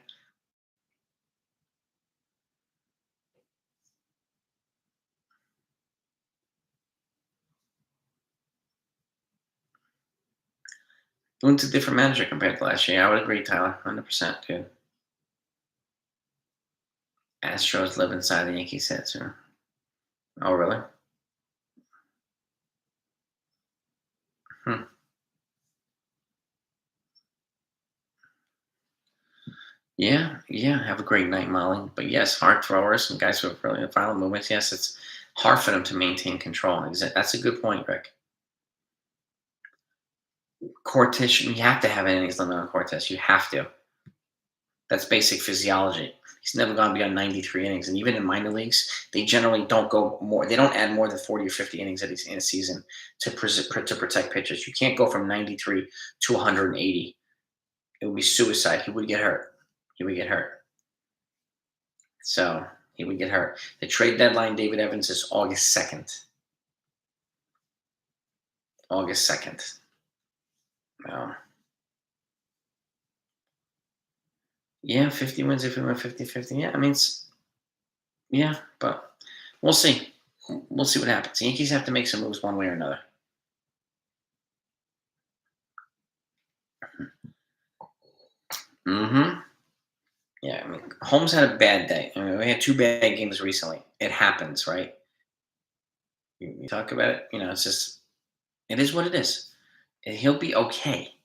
Boone's a different manager compared to last year. I would agree, Tyler. 100%, dude. Astros live inside the Yankees' head, too. Oh, really? Hmm. Yeah. Have a great night, Molly. But yes, hard throwers and guys with really final movements. Yes, it's hard for them to maintain control. That's a good point, Rick. Cortez, you have to have an innings limit on Cortez. You have to. That's basic physiology. He's never gone beyond 93 innings, and even in minor leagues, they generally don't go more. They don't add more than 40 or 50 innings in a season to protect pitchers. You can't go from 93 to 180. It would be suicide. He would get hurt. So he would get hurt. The trade deadline, David Evans, is August 2nd. August 2nd. Yeah, 50 wins if we win 50-50. Yeah, I mean, but we'll see. We'll see what happens. The Yankees have to make some moves one way or another. Mm-hmm. Yeah, I mean, Holmes had a bad day. I mean, we had two bad games recently. It happens, right? You talk about it, it's just, it is what it is. And he'll be okay.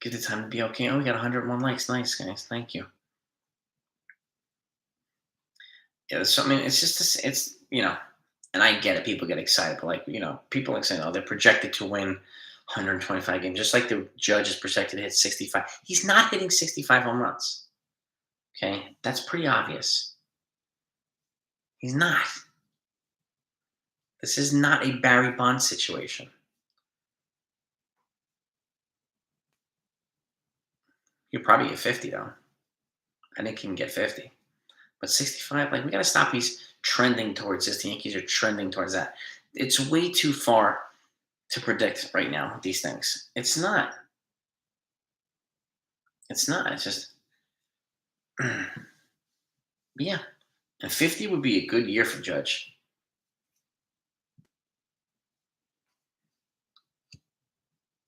Give the time to be okay. Oh, we got 101 likes. Nice, guys. Thank you. Yeah, so, I mean, it's just, and I get it. People get excited, but people like saying, oh, they're projected to win 125 games, just like the judge is projected to hit 65. He's not hitting 65 home runs. Okay, that's pretty obvious. He's not. This is not a Barry Bonds situation. He'll probably get 50 though. I think he can get 50. But 65, we got to stop these trending towards this. The Yankees are trending towards that. It's way too far to predict right now, these things. It's not. It's not. It's just, yeah. And 50 would be a good year for Judge.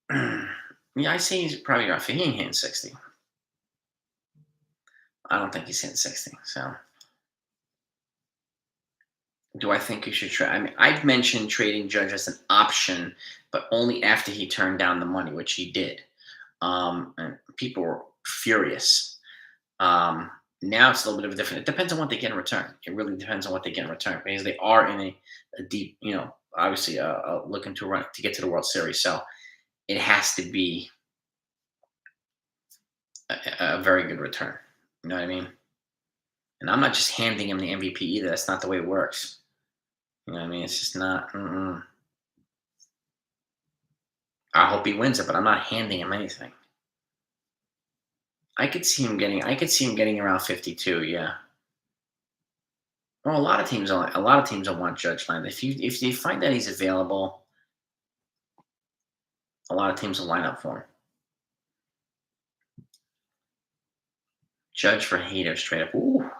Yeah, I say he's probably around 50. He ain't hitting 60. I don't think he's hitting 60. So, do I think you should try? I mean, I've mentioned trading Judge as an option, but only after he turned down the money, which he did. And people were furious. Now it's a little bit of a different. It depends on what they get in return. It really depends on what they get in return because they are in a deep, obviously looking to run to get to the World Series. So it has to be a very good return. You know what I mean? And I'm not just handing him the MVP either. That's not the way it works. You know what I mean? It's just not. I hope he wins it, but I'm not handing him anything. I could see him getting. I could see him getting around 52. Yeah. Well, a lot of teams will want Judge Land. If they find that he's available, a lot of teams will line up for him. Judge for haters straight up. Ooh,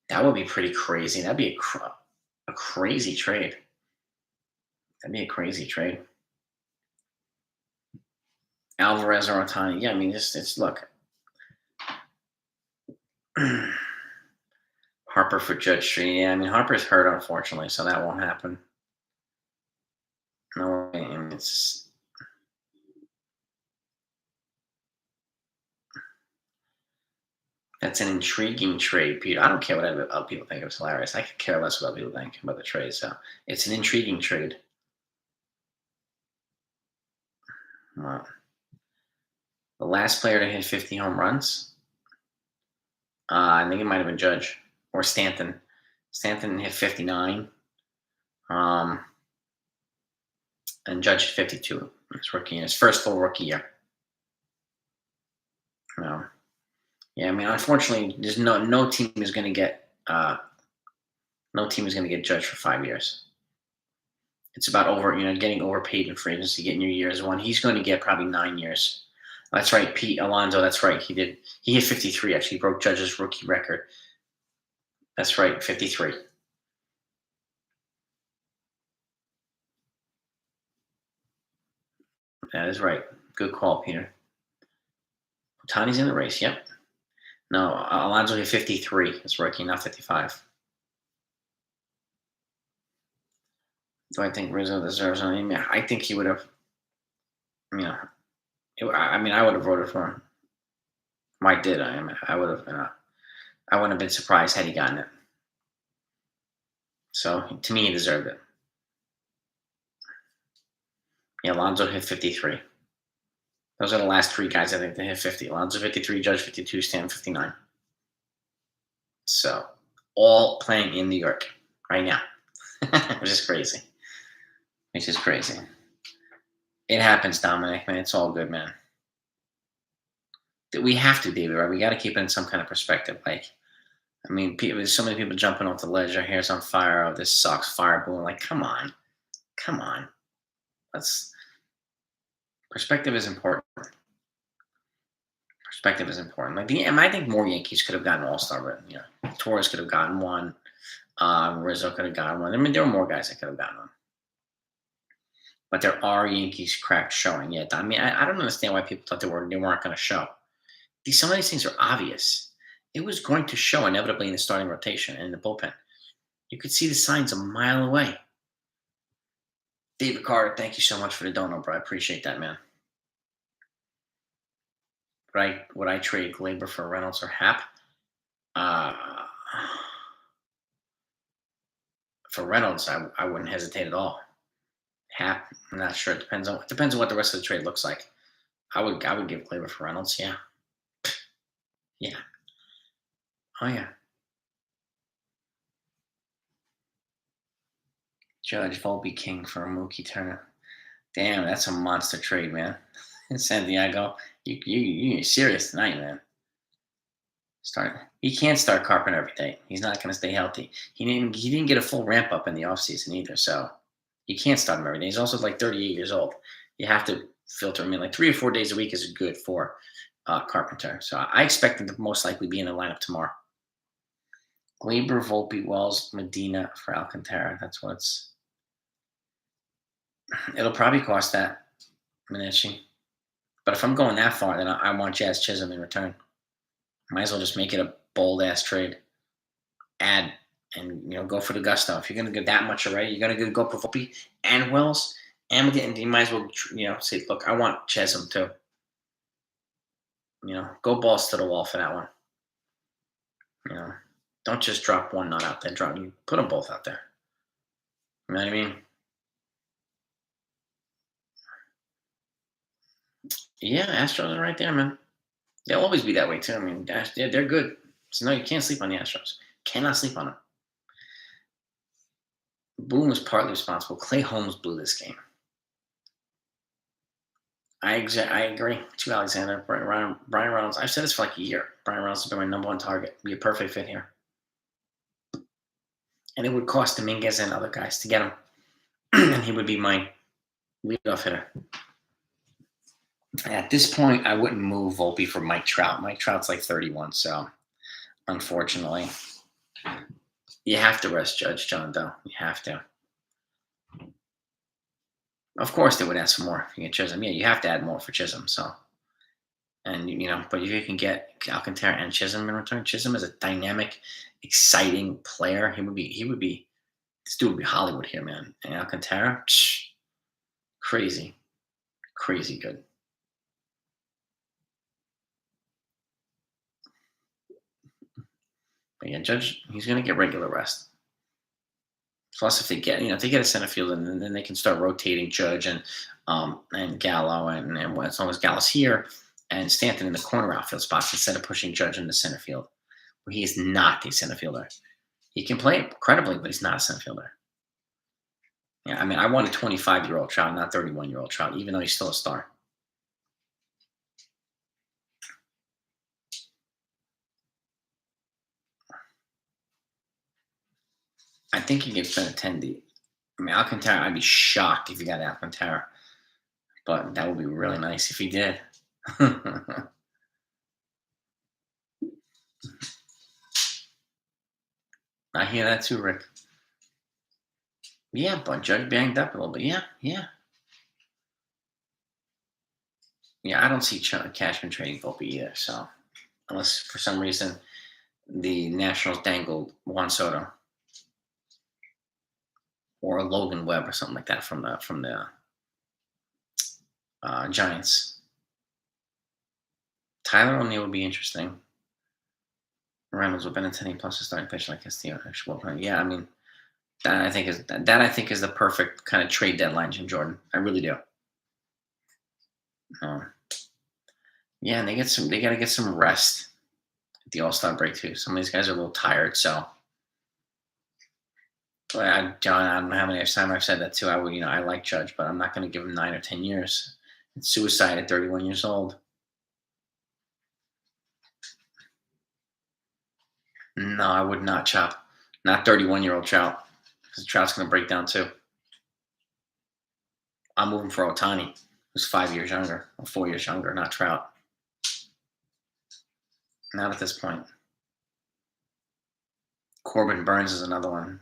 that would be pretty crazy. That'd be a crazy trade. That'd be a crazy trade. Alvarez or Otani. Yeah, I mean, it's look. Harper for Judge Street. Yeah, I mean Harper's hurt unfortunately, so that won't happen. No way. I mean, that's an intriguing trade, Peter. I don't care what other people think. It's hilarious. I could care less what people think about the trade. So it's an intriguing trade. Wow. The last player to hit 50 home runs, I think it might have been Judge or Stanton. Stanton hit 59. And Judge hit 52. His first full rookie year. No. Yeah, I mean, unfortunately, there's no team is going to get Judge for 5 years. It's about getting overpaid in free agency, getting your years one. He's going to get probably 9 years. That's right, Pete Alonso. That's right. He hit 53. Actually, he broke Judge's rookie record. That's right, 53. That is right. Good call, Peter. Otani's in the race. Yep. No, Alonso hit 53. His rookie, not 55. Do I think Rizzo deserves anything? I think he would have. I would have voted for him. Mike did. I would have. I wouldn't have been surprised had he gotten it. So to me, he deserved it. Yeah, Alonso hit 53. Those are the last three guys I think that hit 50. Alonso 53, Judge 52, Stan 59. So all playing in New York right now, which is crazy. It happens, Dominic, man. It's all good, man. We have to, David, right? We got to keep it in some kind of perspective. There's so many people jumping off the ledge. Our hair's on fire. Oh, this sucks. Fire boom. Come on. Perspective is important. I think more Yankees could have gotten All-Star, but Torres could have gotten one. Rizzo could have gotten one. I mean, there were more guys that could have gotten one. But there are Yankees cracks showing yet. I mean, I don't understand why people thought they weren't going to show. Some of these things are obvious. It was going to show inevitably in the starting rotation and in the bullpen. You could see the signs a mile away. David Carter, thank you so much for the donut, bro. I appreciate that, man. Would I trade Glaber for Reynolds or Happ? For Reynolds, I wouldn't hesitate at all. Happ, I'm not sure. It depends on what the rest of the trade looks like. I would give Glaber for Reynolds. Yeah. Yeah. Oh yeah. Judge Volpe King for Mookie Turner. Damn, that's a monster trade, man. In San Diego, you're serious tonight, man. He can't start Carpenter every day. He's not going to stay healthy. He didn't get a full ramp up in the offseason either, so you can't start him every day. He's also 38 years old. You have to filter him in. 3 or 4 days a week is good for Carpenter. So I expect him to most likely be in the lineup tomorrow. Glaber, Volpe, Wells, Medina for Alcantara. That's what's. It'll probably cost that, Minetti. But if I'm going that far, then I want Jazz Chisholm in return. Might as well just make it a bold ass trade. Add and go for the gusto. If you're going to get that much already, you're going to go for Volpe and Wells, and you might as well say, look, I want Chisholm too. Go balls to the wall for that one. Don't just drop one not out there. You put them both out there. You know what I mean? Yeah, Astros are right there, man. They'll always be that way too. I mean, gosh, they're good. So no, you can't sleep on the Astros. Cannot sleep on them. Boone was partly responsible. Clay Holmes blew this game. I agree. To Alexander, Brian Reynolds. I've said this for like a year. Brian Reynolds has been my number one target. Be a perfect fit here. And it would cost Dominguez and other guys to get him. And he would be my leadoff hitter. At this point, I wouldn't move Volpe for Mike Trout. Mike Trout's like 31, so unfortunately, you have to rest Judge John, though. You have to. Of course, they would ask for more if you get Chisholm. Yeah, you have to add more for Chisholm. So, and but if you can get Alcantara and Chisholm in return, Chisholm is a dynamic, exciting player. He would be. This dude would be Hollywood here, man. And Alcantara, crazy good. But yeah, Judge, he's going to get regular rest. Plus, if they get a center fielder, and then they can start rotating Judge and Gallo, and as long as Gallo's here, and Stanton in the corner outfield spots instead of pushing Judge into center field, where he is not a center fielder. He can play incredibly, but he's not a center fielder. Yeah, I mean, I want a 25-year-old Trout, not 31-year-old Trout, even though he's still a star. I think he gets Benetendi. I mean, Alcantara, I'd be shocked if he got Alcantara. But that would be really nice if he did. I hear that too, Rick. Yeah, but Judge banged up a little bit. Yeah. Yeah, I don't see Cashman trading Volpe either. So, unless for some reason the Nationals dangled Juan Soto or Logan Webb or something like that from the Giants. Tyler O'Neill would be interesting. Reynolds with Benetendi plus a starting pitcher like Castillo. Yeah, I mean that I think is the perfect kind of trade deadline, Jim Jordan. I really do. Yeah, and they got to get some rest at the All-Star break too. Some of these guys are a little tired, so. John, I don't know how many times I've said that too. I like Judge, but I'm not going to give him 9 or 10 years. It's suicide at 31 years old. No, I would not chop. Not 31-year-old Trout, because Trout's going to break down too. I'm moving for Ohtani, who's 5 years younger, or 4 years younger, not Trout. Not at this point. Corbin Burns is another one.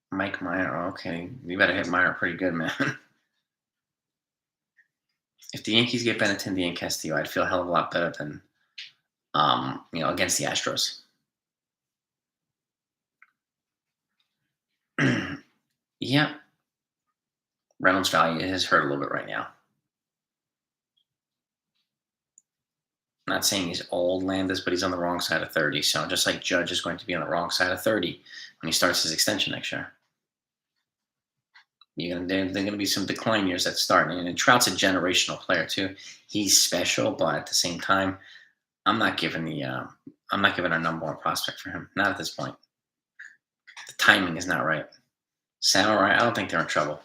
Mike Minor, okay. You better hit Minor pretty good, man. If the Yankees get Benetendi and Castillo, I'd feel a hell of a lot better than, against the Astros. Yeah. Reynolds' value has hurt a little bit right now. I'm not saying he's old, Landis, but he's on the wrong side of 30. So just like Judge is going to be on the wrong side of 30 when he starts his extension next year. There are going to be some decline years that start. And Trout's a generational player too. He's special, but at the same time, I'm not giving a number one prospect for him. Not at this point. The timing is not right. Samurai, I don't think they're in trouble.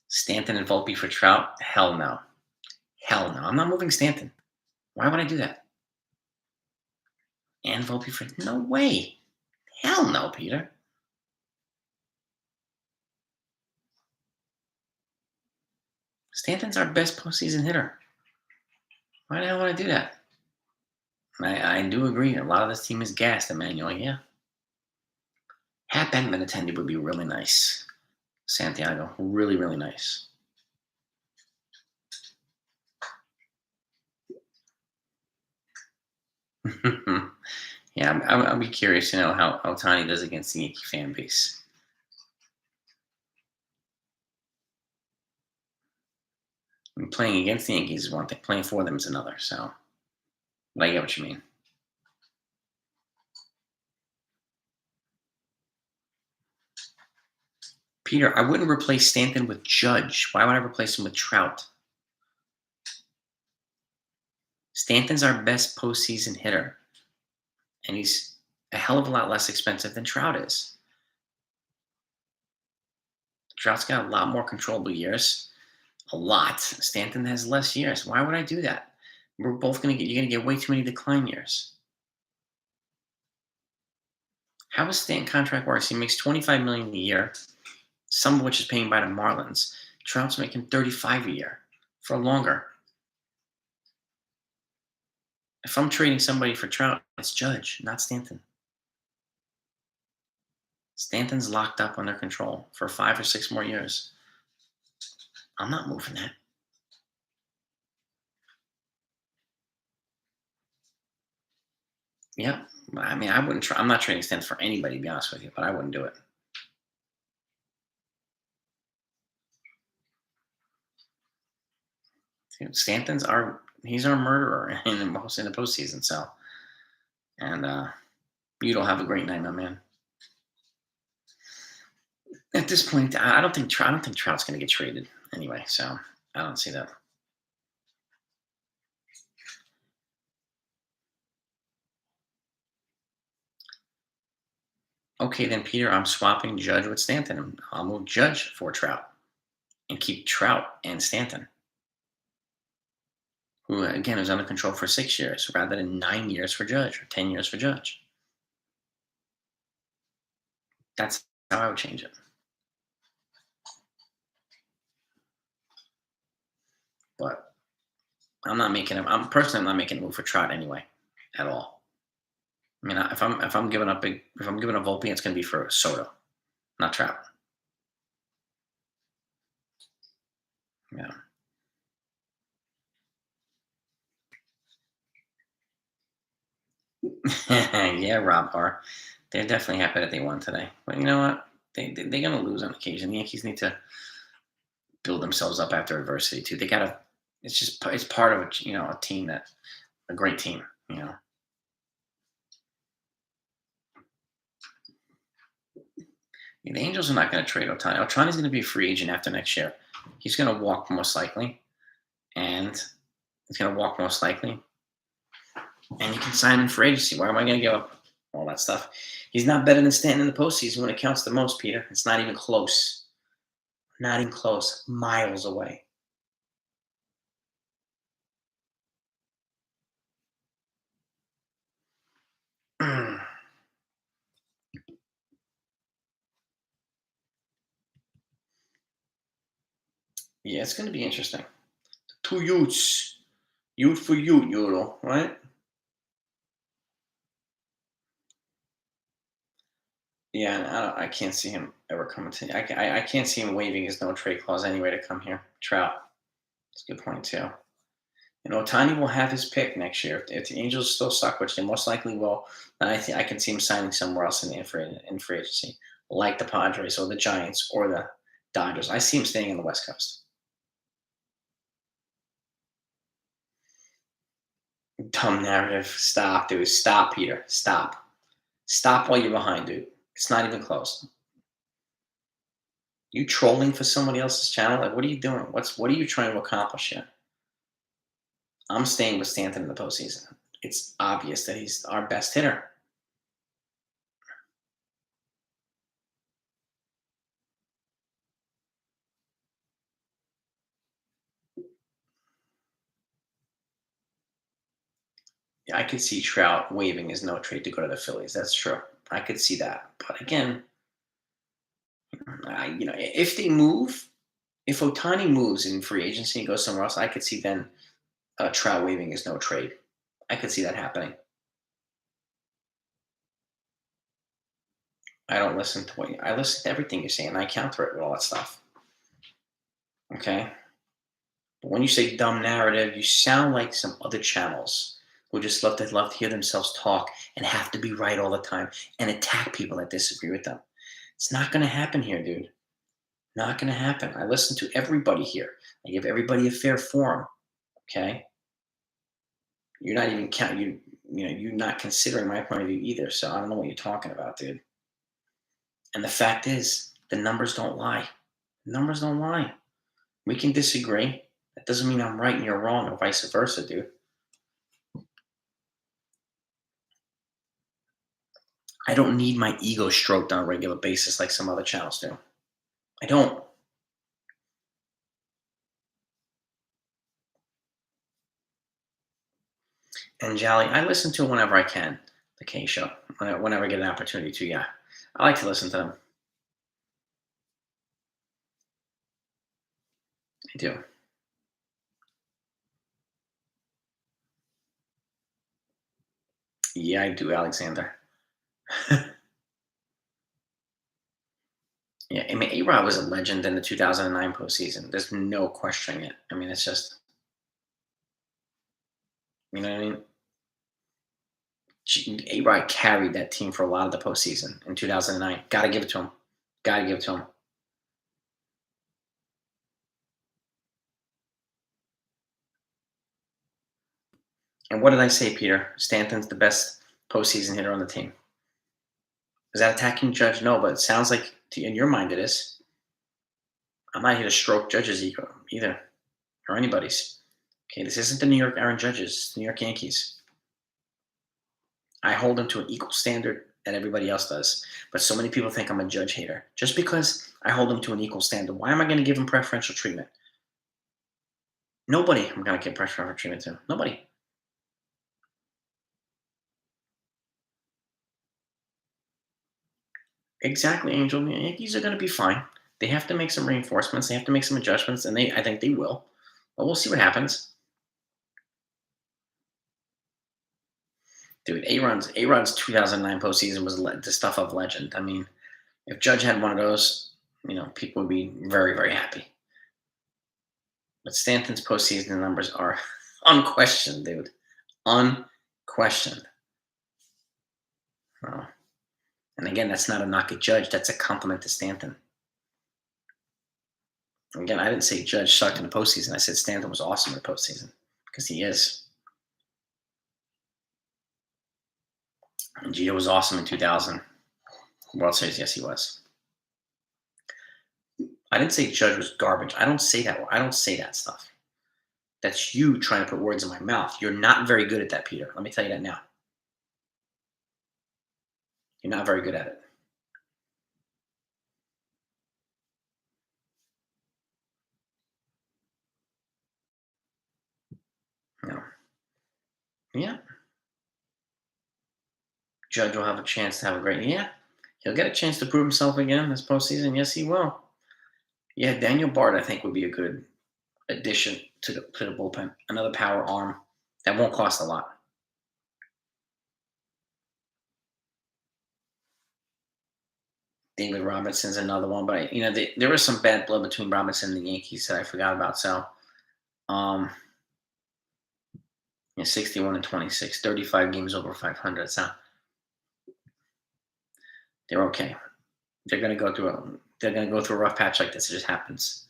Stanton and Volpe for Trout? Hell no. Hell no. I'm not moving Stanton. Why would I do that? And Volpe for no way. Hell no, Peter. Stanton's our best postseason hitter. Why the hell would I do that? I do agree. A lot of this team is gassed, Emmanuel. Yeah. Hap and Benetendi would be really nice. Santiago, really, really nice. Yeah, I'll be curious to know how Ohtani does against the Yankee fan base. And playing against the Yankees is one thing. Playing for them is another. So But I get what you mean. Peter, I wouldn't replace Stanton with Judge. Why would I replace him with Trout? Stanton's our best postseason hitter, and he's a hell of a lot less expensive than Trout is. Trout's got a lot more controllable years. A lot. Stanton has less years. Why would I do that? We're both gonna get you're gonna get way too many decline years. How is Stanton contract works? He makes $25 million a year, some of which is paying by the Marlins. Trout's making $35 a year for longer. If I'm trading somebody for Trout, it's Judge, not Stanton. Stanton's locked up under control for 5 or 6 more years. I'm not moving that. Yeah, I mean, I wouldn't try. I'm not trading Stanton for anybody, to be honest with you, but I wouldn't do it. Dude, Stanton's he's our murderer in the postseason. So, and you don't have a great night, my man. At this point, I don't think Trout's going to get traded anyway. So I don't see that. Okay, then Peter, I'm swapping Judge with Stanton. I'll move Judge for Trout and keep Trout and Stanton, who again is under control for 6 years rather than 9 years for Judge or 10 years for Judge. That's how I would change it. But I'm not making him. I'm not making a move for Trout anyway, at all. I mean, if I'm giving up if I'm giving a Volpe, it's going to be for Soto, not Trout. Yeah. Yeah, Rob R. They're definitely happy that they won today. But you know what? They're going to lose on occasion. The Yankees need to build themselves up after adversity too. They got to. It's part of a team a great team. The Angels are not going to trade Otani. Otani's going to be a free agent after next year. He's going to walk most likely, and he's going to walk most likely. And you can sign him for agency. Why am I going to give up all that stuff? He's not better than Stanton in the postseason when it counts the most, Peter. It's not even close. Not even close. Miles away. Yeah, it's going to be interesting. 2 youths. Youth for you, Euro, right? Yeah, and I can't see him ever coming to. I can't see him waiving his no trade clause anyway to come here. Trout. That's a good point too. Otani will have his pick next year. If the Angels still suck, which they most likely will, then I think I can see him signing somewhere else in free agency, like the Padres or the Giants or the Dodgers. I see him staying in the West Coast. Dumb narrative. Stop, dude. Stop, Peter. Stop. Stop while you're behind, dude. It's not even close. You trolling for somebody else's channel? Like, what are you doing? What are you trying to accomplish here? I'm staying with Stanton in the postseason. It's obvious that he's our best hitter. Yeah, I could see Trout waiving his no trade to go to the Phillies. That's true. I could see that. But again, if they move, if Otani moves in free agency and goes somewhere else, I could see then Trout waiving his no trade. I could see that happening. I don't listen to I listen to everything you say, and I counter it with all that stuff. Okay, but when you say dumb narrative, you sound like some other channels who just love to hear themselves talk and have to be right all the time and attack people that disagree with them. It's not going to happen here, dude. Not going to happen. I listen to everybody here. I give everybody a fair forum. Okay. You're not even count you're not considering my point of view either. So I don't know what you're talking about, dude. And the fact is, the numbers don't lie. Numbers don't lie. We can disagree. That doesn't mean I'm right and you're wrong, or vice versa, dude. I don't need my ego stroked on a regular basis like some other channels do. I don't. And Jolly, I listen to whenever I can. The K Show, whenever I get an opportunity to. Yeah, I like to listen to them. I do. Yeah, I do, Alexander. Yeah, I mean, A-Rod was a legend in the 2009 postseason. There's no questioning it. I mean, it's just, you know what I mean? A-Rod carried that team for a lot of the postseason in 2009. Got to give it to him. Got to give it to him. And what did I say, Peter? Stanton's the best postseason hitter on the team. Is that attacking Judge? No, but it sounds like in your mind it is. I'm not here to stroke Judge's ego either, or anybody's. Okay, this isn't the New York Aaron Judges, it's the New York Yankees. I hold them to an equal standard that everybody else does. But so many people think I'm a Judge hater. Just because I hold them to an equal standard, why am I going to give them preferential treatment? Nobody I'm going to give preferential treatment to. Nobody. Exactly, Angel. The Yankees are going to be fine. They have to make some reinforcements. They have to make some adjustments, and I think they will. But we'll see what happens. Dude, A-Rod's 2009 postseason was the stuff of legend. I mean, if Judge had one of those, people would be very, very happy. But Stanton's postseason numbers are unquestioned, dude. Unquestioned. Oh. And again, that's not a knock at Judge. That's a compliment to Stanton. Again, I didn't say Judge sucked in the postseason. I said Stanton was awesome in the postseason because he is. And Gio was awesome in 2000 World Series. Yes, he was. I didn't say Judge was garbage. I don't say that. I don't say that stuff. That's you trying to put words in my mouth. You're not very good at that, Peter. Let me tell you that now. You're not very good at it. No. Yeah. Judge will have a chance to have a great. Yeah. He'll get a chance to prove himself again this postseason. Yes, he will. Yeah, Daniel Bard, I think, would be a good addition to the bullpen. Another power arm that won't cost a lot. David Robinson's another one, but there was some bad blood between Robinson and the Yankees that I forgot about. So, um, 61 and 26, 35 games over 500. So they're okay. They're gonna go through a rough patch like this. It just happens.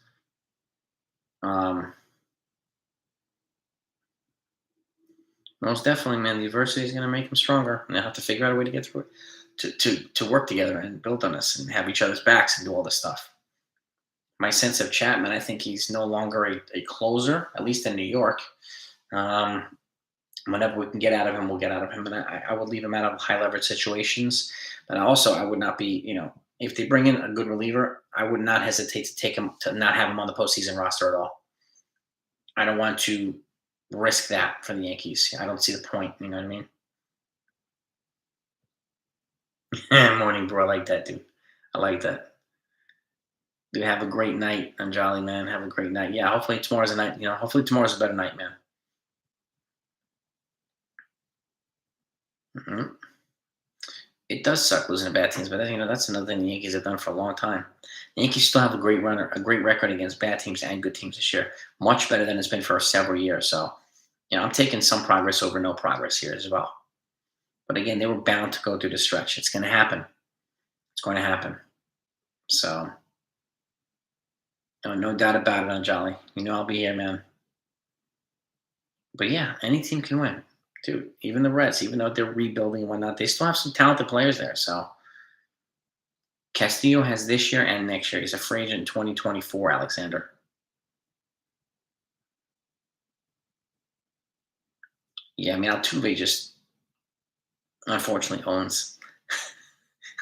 Most definitely, man. The adversity is gonna make them stronger, and they have to figure out a way to get through it, to work together and build on this and have each other's backs and do all this stuff. My sense of Chapman, I think he's no longer a closer, at least in New York. Um, Whenever we can get out of him, we'll get out of him. And I would leave him out of high leverage situations. But also, I would not be, if they bring in a good reliever, I would not hesitate to take him, to not have him on the postseason roster at all. I don't want to risk that for the Yankees. I don't see the point. You know what I mean? Morning, bro. I like that, dude. I like that. Dude, have a great night. I'm jolly, man. Have a great night. Yeah, hopefully tomorrow's a night. Hopefully tomorrow's a better night, man. Mhm. It does suck losing to bad teams, but that's another thing the Yankees have done for a long time. The Yankees still have a great record against bad teams and good teams this year, much better than it's been for several years. So, I'm taking some progress over no progress here as well. But again, they were bound to go through the stretch. It's going to happen. It's going to happen. So, no doubt about it, on Jolly. I'll be here, man. But yeah, any team can win. Dude, even the Reds, even though they're rebuilding and whatnot, they still have some talented players there. So Castillo has this year and next year. He's a free agent in 2024, Alexander. Yeah, I mean, Altuve just unfortunately owns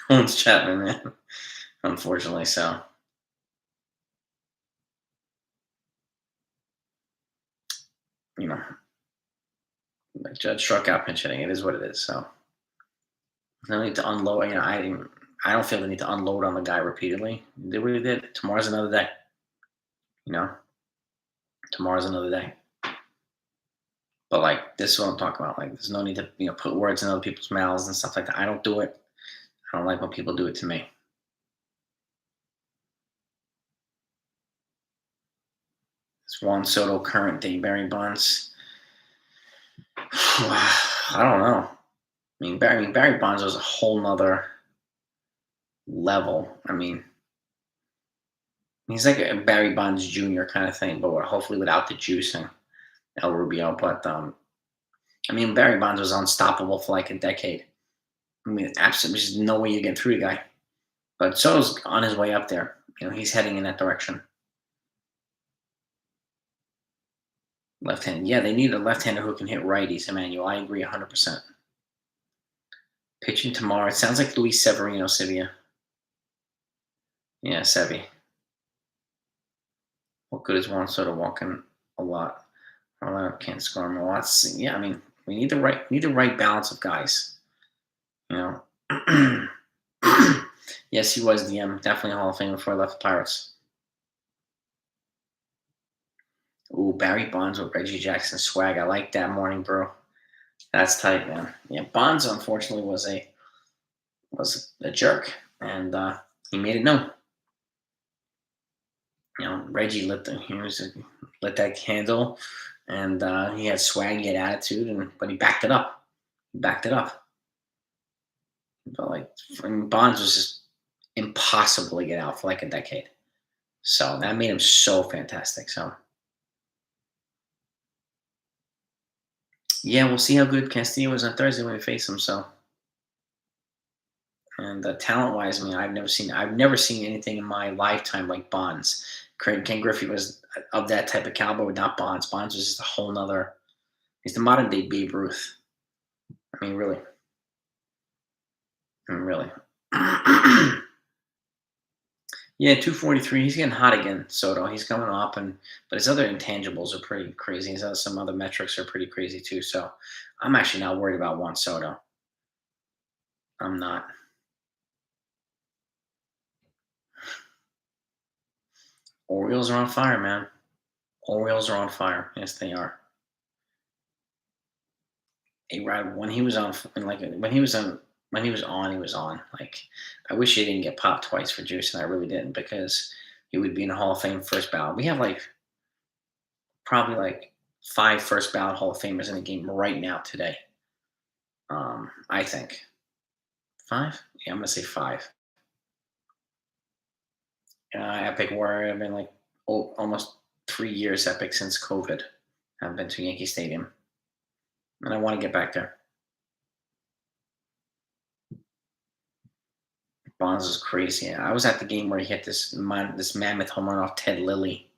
Chapman, man. Unfortunately, so you know, like Judge struck out pinch hitting. It is what it is. So no need to unload. I don't feel the need to unload on the guy repeatedly. He did what he did. Tomorrow's another day. You know, tomorrow's another day. But like this is what I'm talking about. Like there's no need to put words in other people's mouths and stuff like that. I don't do it. I don't like when people do it to me. It's Juan Soto current day Barry Bonds. I don't know. Barry Bonds was a whole nother level. I mean, he's like a Barry Bonds Jr. kind of thing, but hopefully without the juicing, El Rubio. But Barry Bonds was unstoppable for like a decade. I mean, absolutely, there's no way you get through the guy. But Soto's on his way up there. He's heading in that direction. Left-handed. Yeah, they need a left-hander who can hit righties, Emmanuel. I agree 100%. Pitching tomorrow. It sounds like Luis Severino, Sevilla. Yeah, Sevy. What good is Juan Soto walking a lot? I can't score him a lot. Yeah, we need the right balance of guys. Yes, he was DM. Definitely a Hall of Fame before I left the Pirates. Ooh, Barry Bonds with Reggie Jackson swag. I like that, Morning Brew. That's tight, man. Yeah, Bonds unfortunately was a jerk, and he made it known. Reggie lit that candle, and he had swag, he had attitude, but he backed it up. But Bonds was just impossible to get out for like a decade. So that made him so fantastic. So yeah, we'll see how good Castillo is on Thursday when we face him. So, and talent wise, I've never seen anything in my lifetime like Bonds. Ken Griffey was of that type of caliber, but not Bonds. Bonds was just a whole nother. He's the modern day Babe Ruth. Really. Really. Yeah, 243. He's getting hot again, Soto. He's coming up, but his other intangibles are pretty crazy. Some other metrics are pretty crazy too. So I'm actually not worried about Juan Soto. I'm not. Orioles are on fire, man. Orioles are on fire. Yes, they are. A-Rod, when he was on, he was on. Like, I wish he didn't get popped twice for juice, and I really didn't, because he would be in the Hall of Fame first ballot. We have probably 5 first ballot Hall of Famers in the game right now today. I think 5. Yeah, I'm gonna say 5. Epic Warrior. I've been almost 3 years epic since COVID. I've been to Yankee Stadium, and I want to get back there. Bonds is crazy. I was at the game where he hit this mammoth home run off Ted Lilly,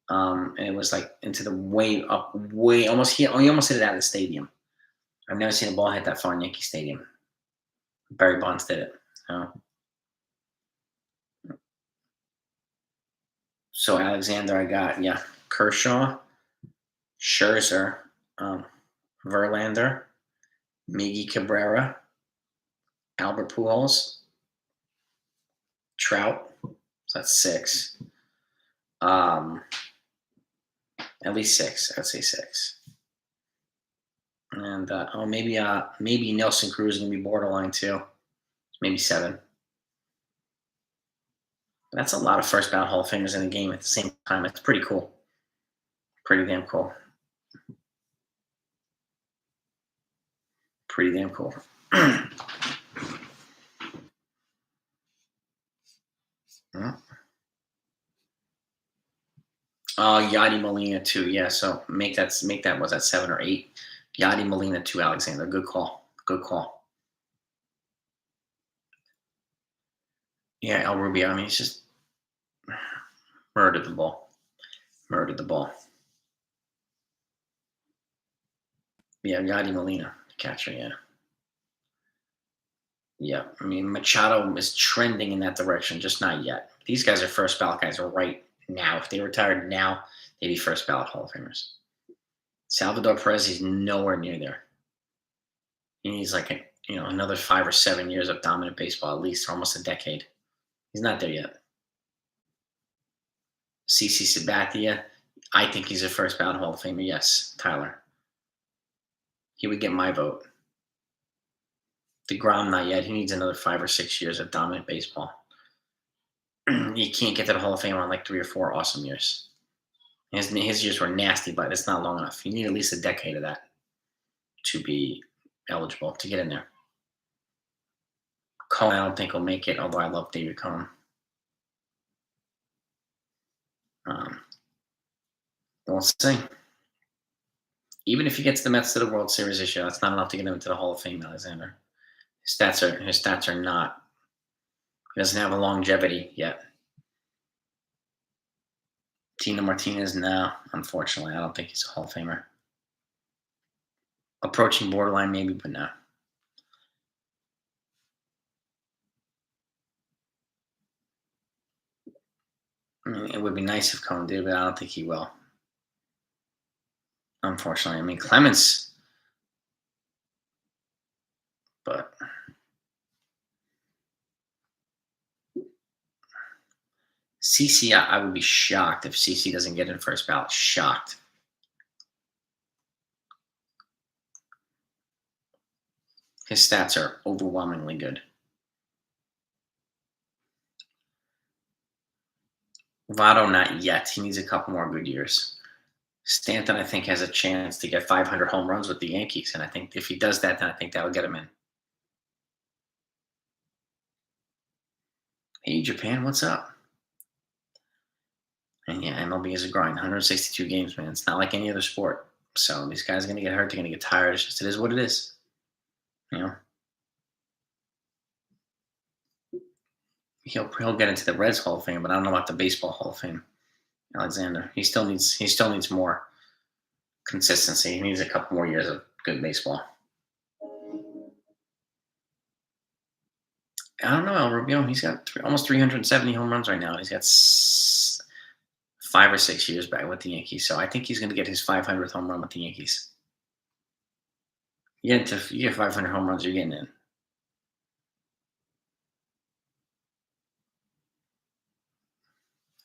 and it was into the way almost. He almost hit it out of the stadium. I've never seen a ball hit that far in Yankee Stadium. Barry Bonds did it. So Alexander, I got Kershaw, Scherzer, Verlander, Miggy Cabrera, Albert Pujols, Trout. So that's 6. At least 6. I'd say 6. And maybe Nelson Cruz is gonna be borderline too. Maybe 7. That's a lot of first ballot Hall of Famers in the game at the same time. It's pretty cool. Pretty damn cool. Pretty damn cool. Yadi Molina too. Yeah, so make that was that 7 or 8. Yadi Molina to Alexander. Good call. Good call. Yeah, El Rubio. I mean, he's just murdered the ball. Murdered the ball. Yeah, Yadi Molina, catcher. Yeah. Yeah. I mean, Machado is trending in that direction, just not yet. These guys are first ballot guys right now. If they retired now, they'd be first ballot Hall of Famers. Salvador Perez, he's nowhere near there. He needs like another 5 or 7 years of dominant baseball, at least, or almost a decade. He's not there yet. CC Sabathia, I think he's a first ballot Hall of Famer. Yes, Tyler. He would get my vote. DeGrom, not yet. He needs another 5 or 6 years of dominant baseball. You can't get to the Hall of Fame on like 3 or 4 awesome years. His years were nasty, but it's not long enough. You need at least a decade of that to be eligible to get in there. Cohen, I don't think will make it, although I love David Cohen. We'll see. Even if he gets the Mets to the World Series this year, that's not enough to get him into the Hall of Fame, Alexander. His stats are not. He doesn't have a longevity yet. Tino Martinez, no, unfortunately, I don't think he's a Hall of Famer. Approaching borderline, maybe, but no. I mean, it would be nice if Cohen did, but I don't think he will. Unfortunately, I mean Clemens, but CC, I would be shocked if CC doesn't get in first ballot. Shocked. His stats are overwhelmingly good. Votto, not yet. He needs a couple more good years. Stanton, I think, has a chance to get 500 home runs with the Yankees, and I think if he does that, then I think that would get him in. Hey, Japan, what's up? And yeah, MLB is a grind. 162 games, man. It's not like any other sport. So these guys are going to get hurt. They're going to get tired. It's just, it is what it is. He'll get into the Reds Hall of Fame, but I don't know about the Baseball Hall of Fame. Alexander, he still needs more consistency. He needs a couple more years of good baseball. I don't know, El Rubio. He's got almost 370 home runs right now. He's got 5 or 6 years back with the Yankees, so I think he's going to get his 500th home run with the Yankees. You get 500 home runs, you're getting in.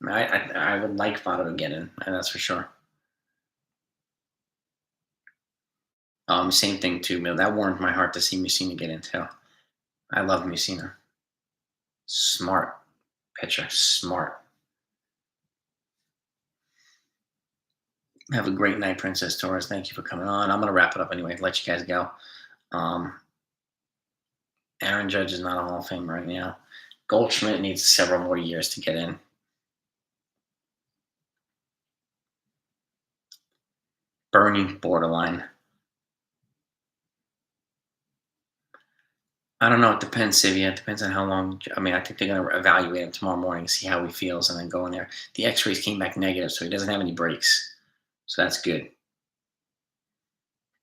I would like Votto to get in, and that's for sure. Same thing too, Bill. That warmed my heart to see Mussina get in too. I love Mussina. Smart pitcher, smart. Have a great night, Princess Torres. Thank you for coming on. I'm gonna wrap it up anyway. Let you guys go. Aaron Judge is not a Hall of Fame right now. Goldschmidt needs several more years to get in. Bernie, borderline. I don't know. It depends, Sivia. It depends on how long. I mean, I think they're going to evaluate him tomorrow morning, see how he feels, and then go in there. The X-rays came back negative, so he doesn't have any breaks. So that's good.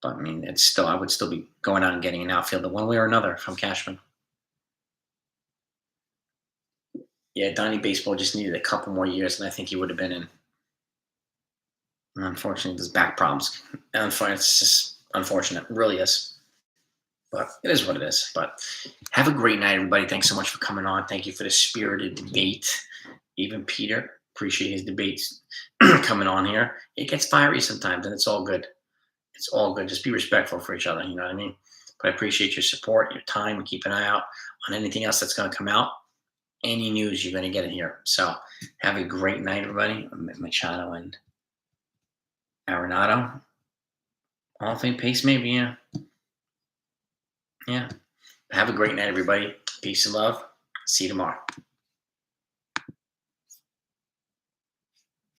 But I mean, I would still be going out and getting an outfielder one way or another from Cashman. Yeah, Donnie Baseball just needed a couple more years, and I think he would have been in. And unfortunately, there's back problems. And it's just unfortunate. It really is. But it is what it is. But have a great night, everybody. Thanks so much for coming on. Thank you for the spirited debate. Even Peter, appreciate his debates coming on here. It gets fiery sometimes, and it's all good. It's all good. Just be respectful for each other. You know what I mean? But I appreciate your support, your time, and keep an eye out on anything else that's going to come out. Any news, you're going to get it here. So have a great night, everybody. Machado and Arenado. Hall of Fame pace, maybe, yeah. Yeah. Have a great night, everybody. Peace and love. See you tomorrow.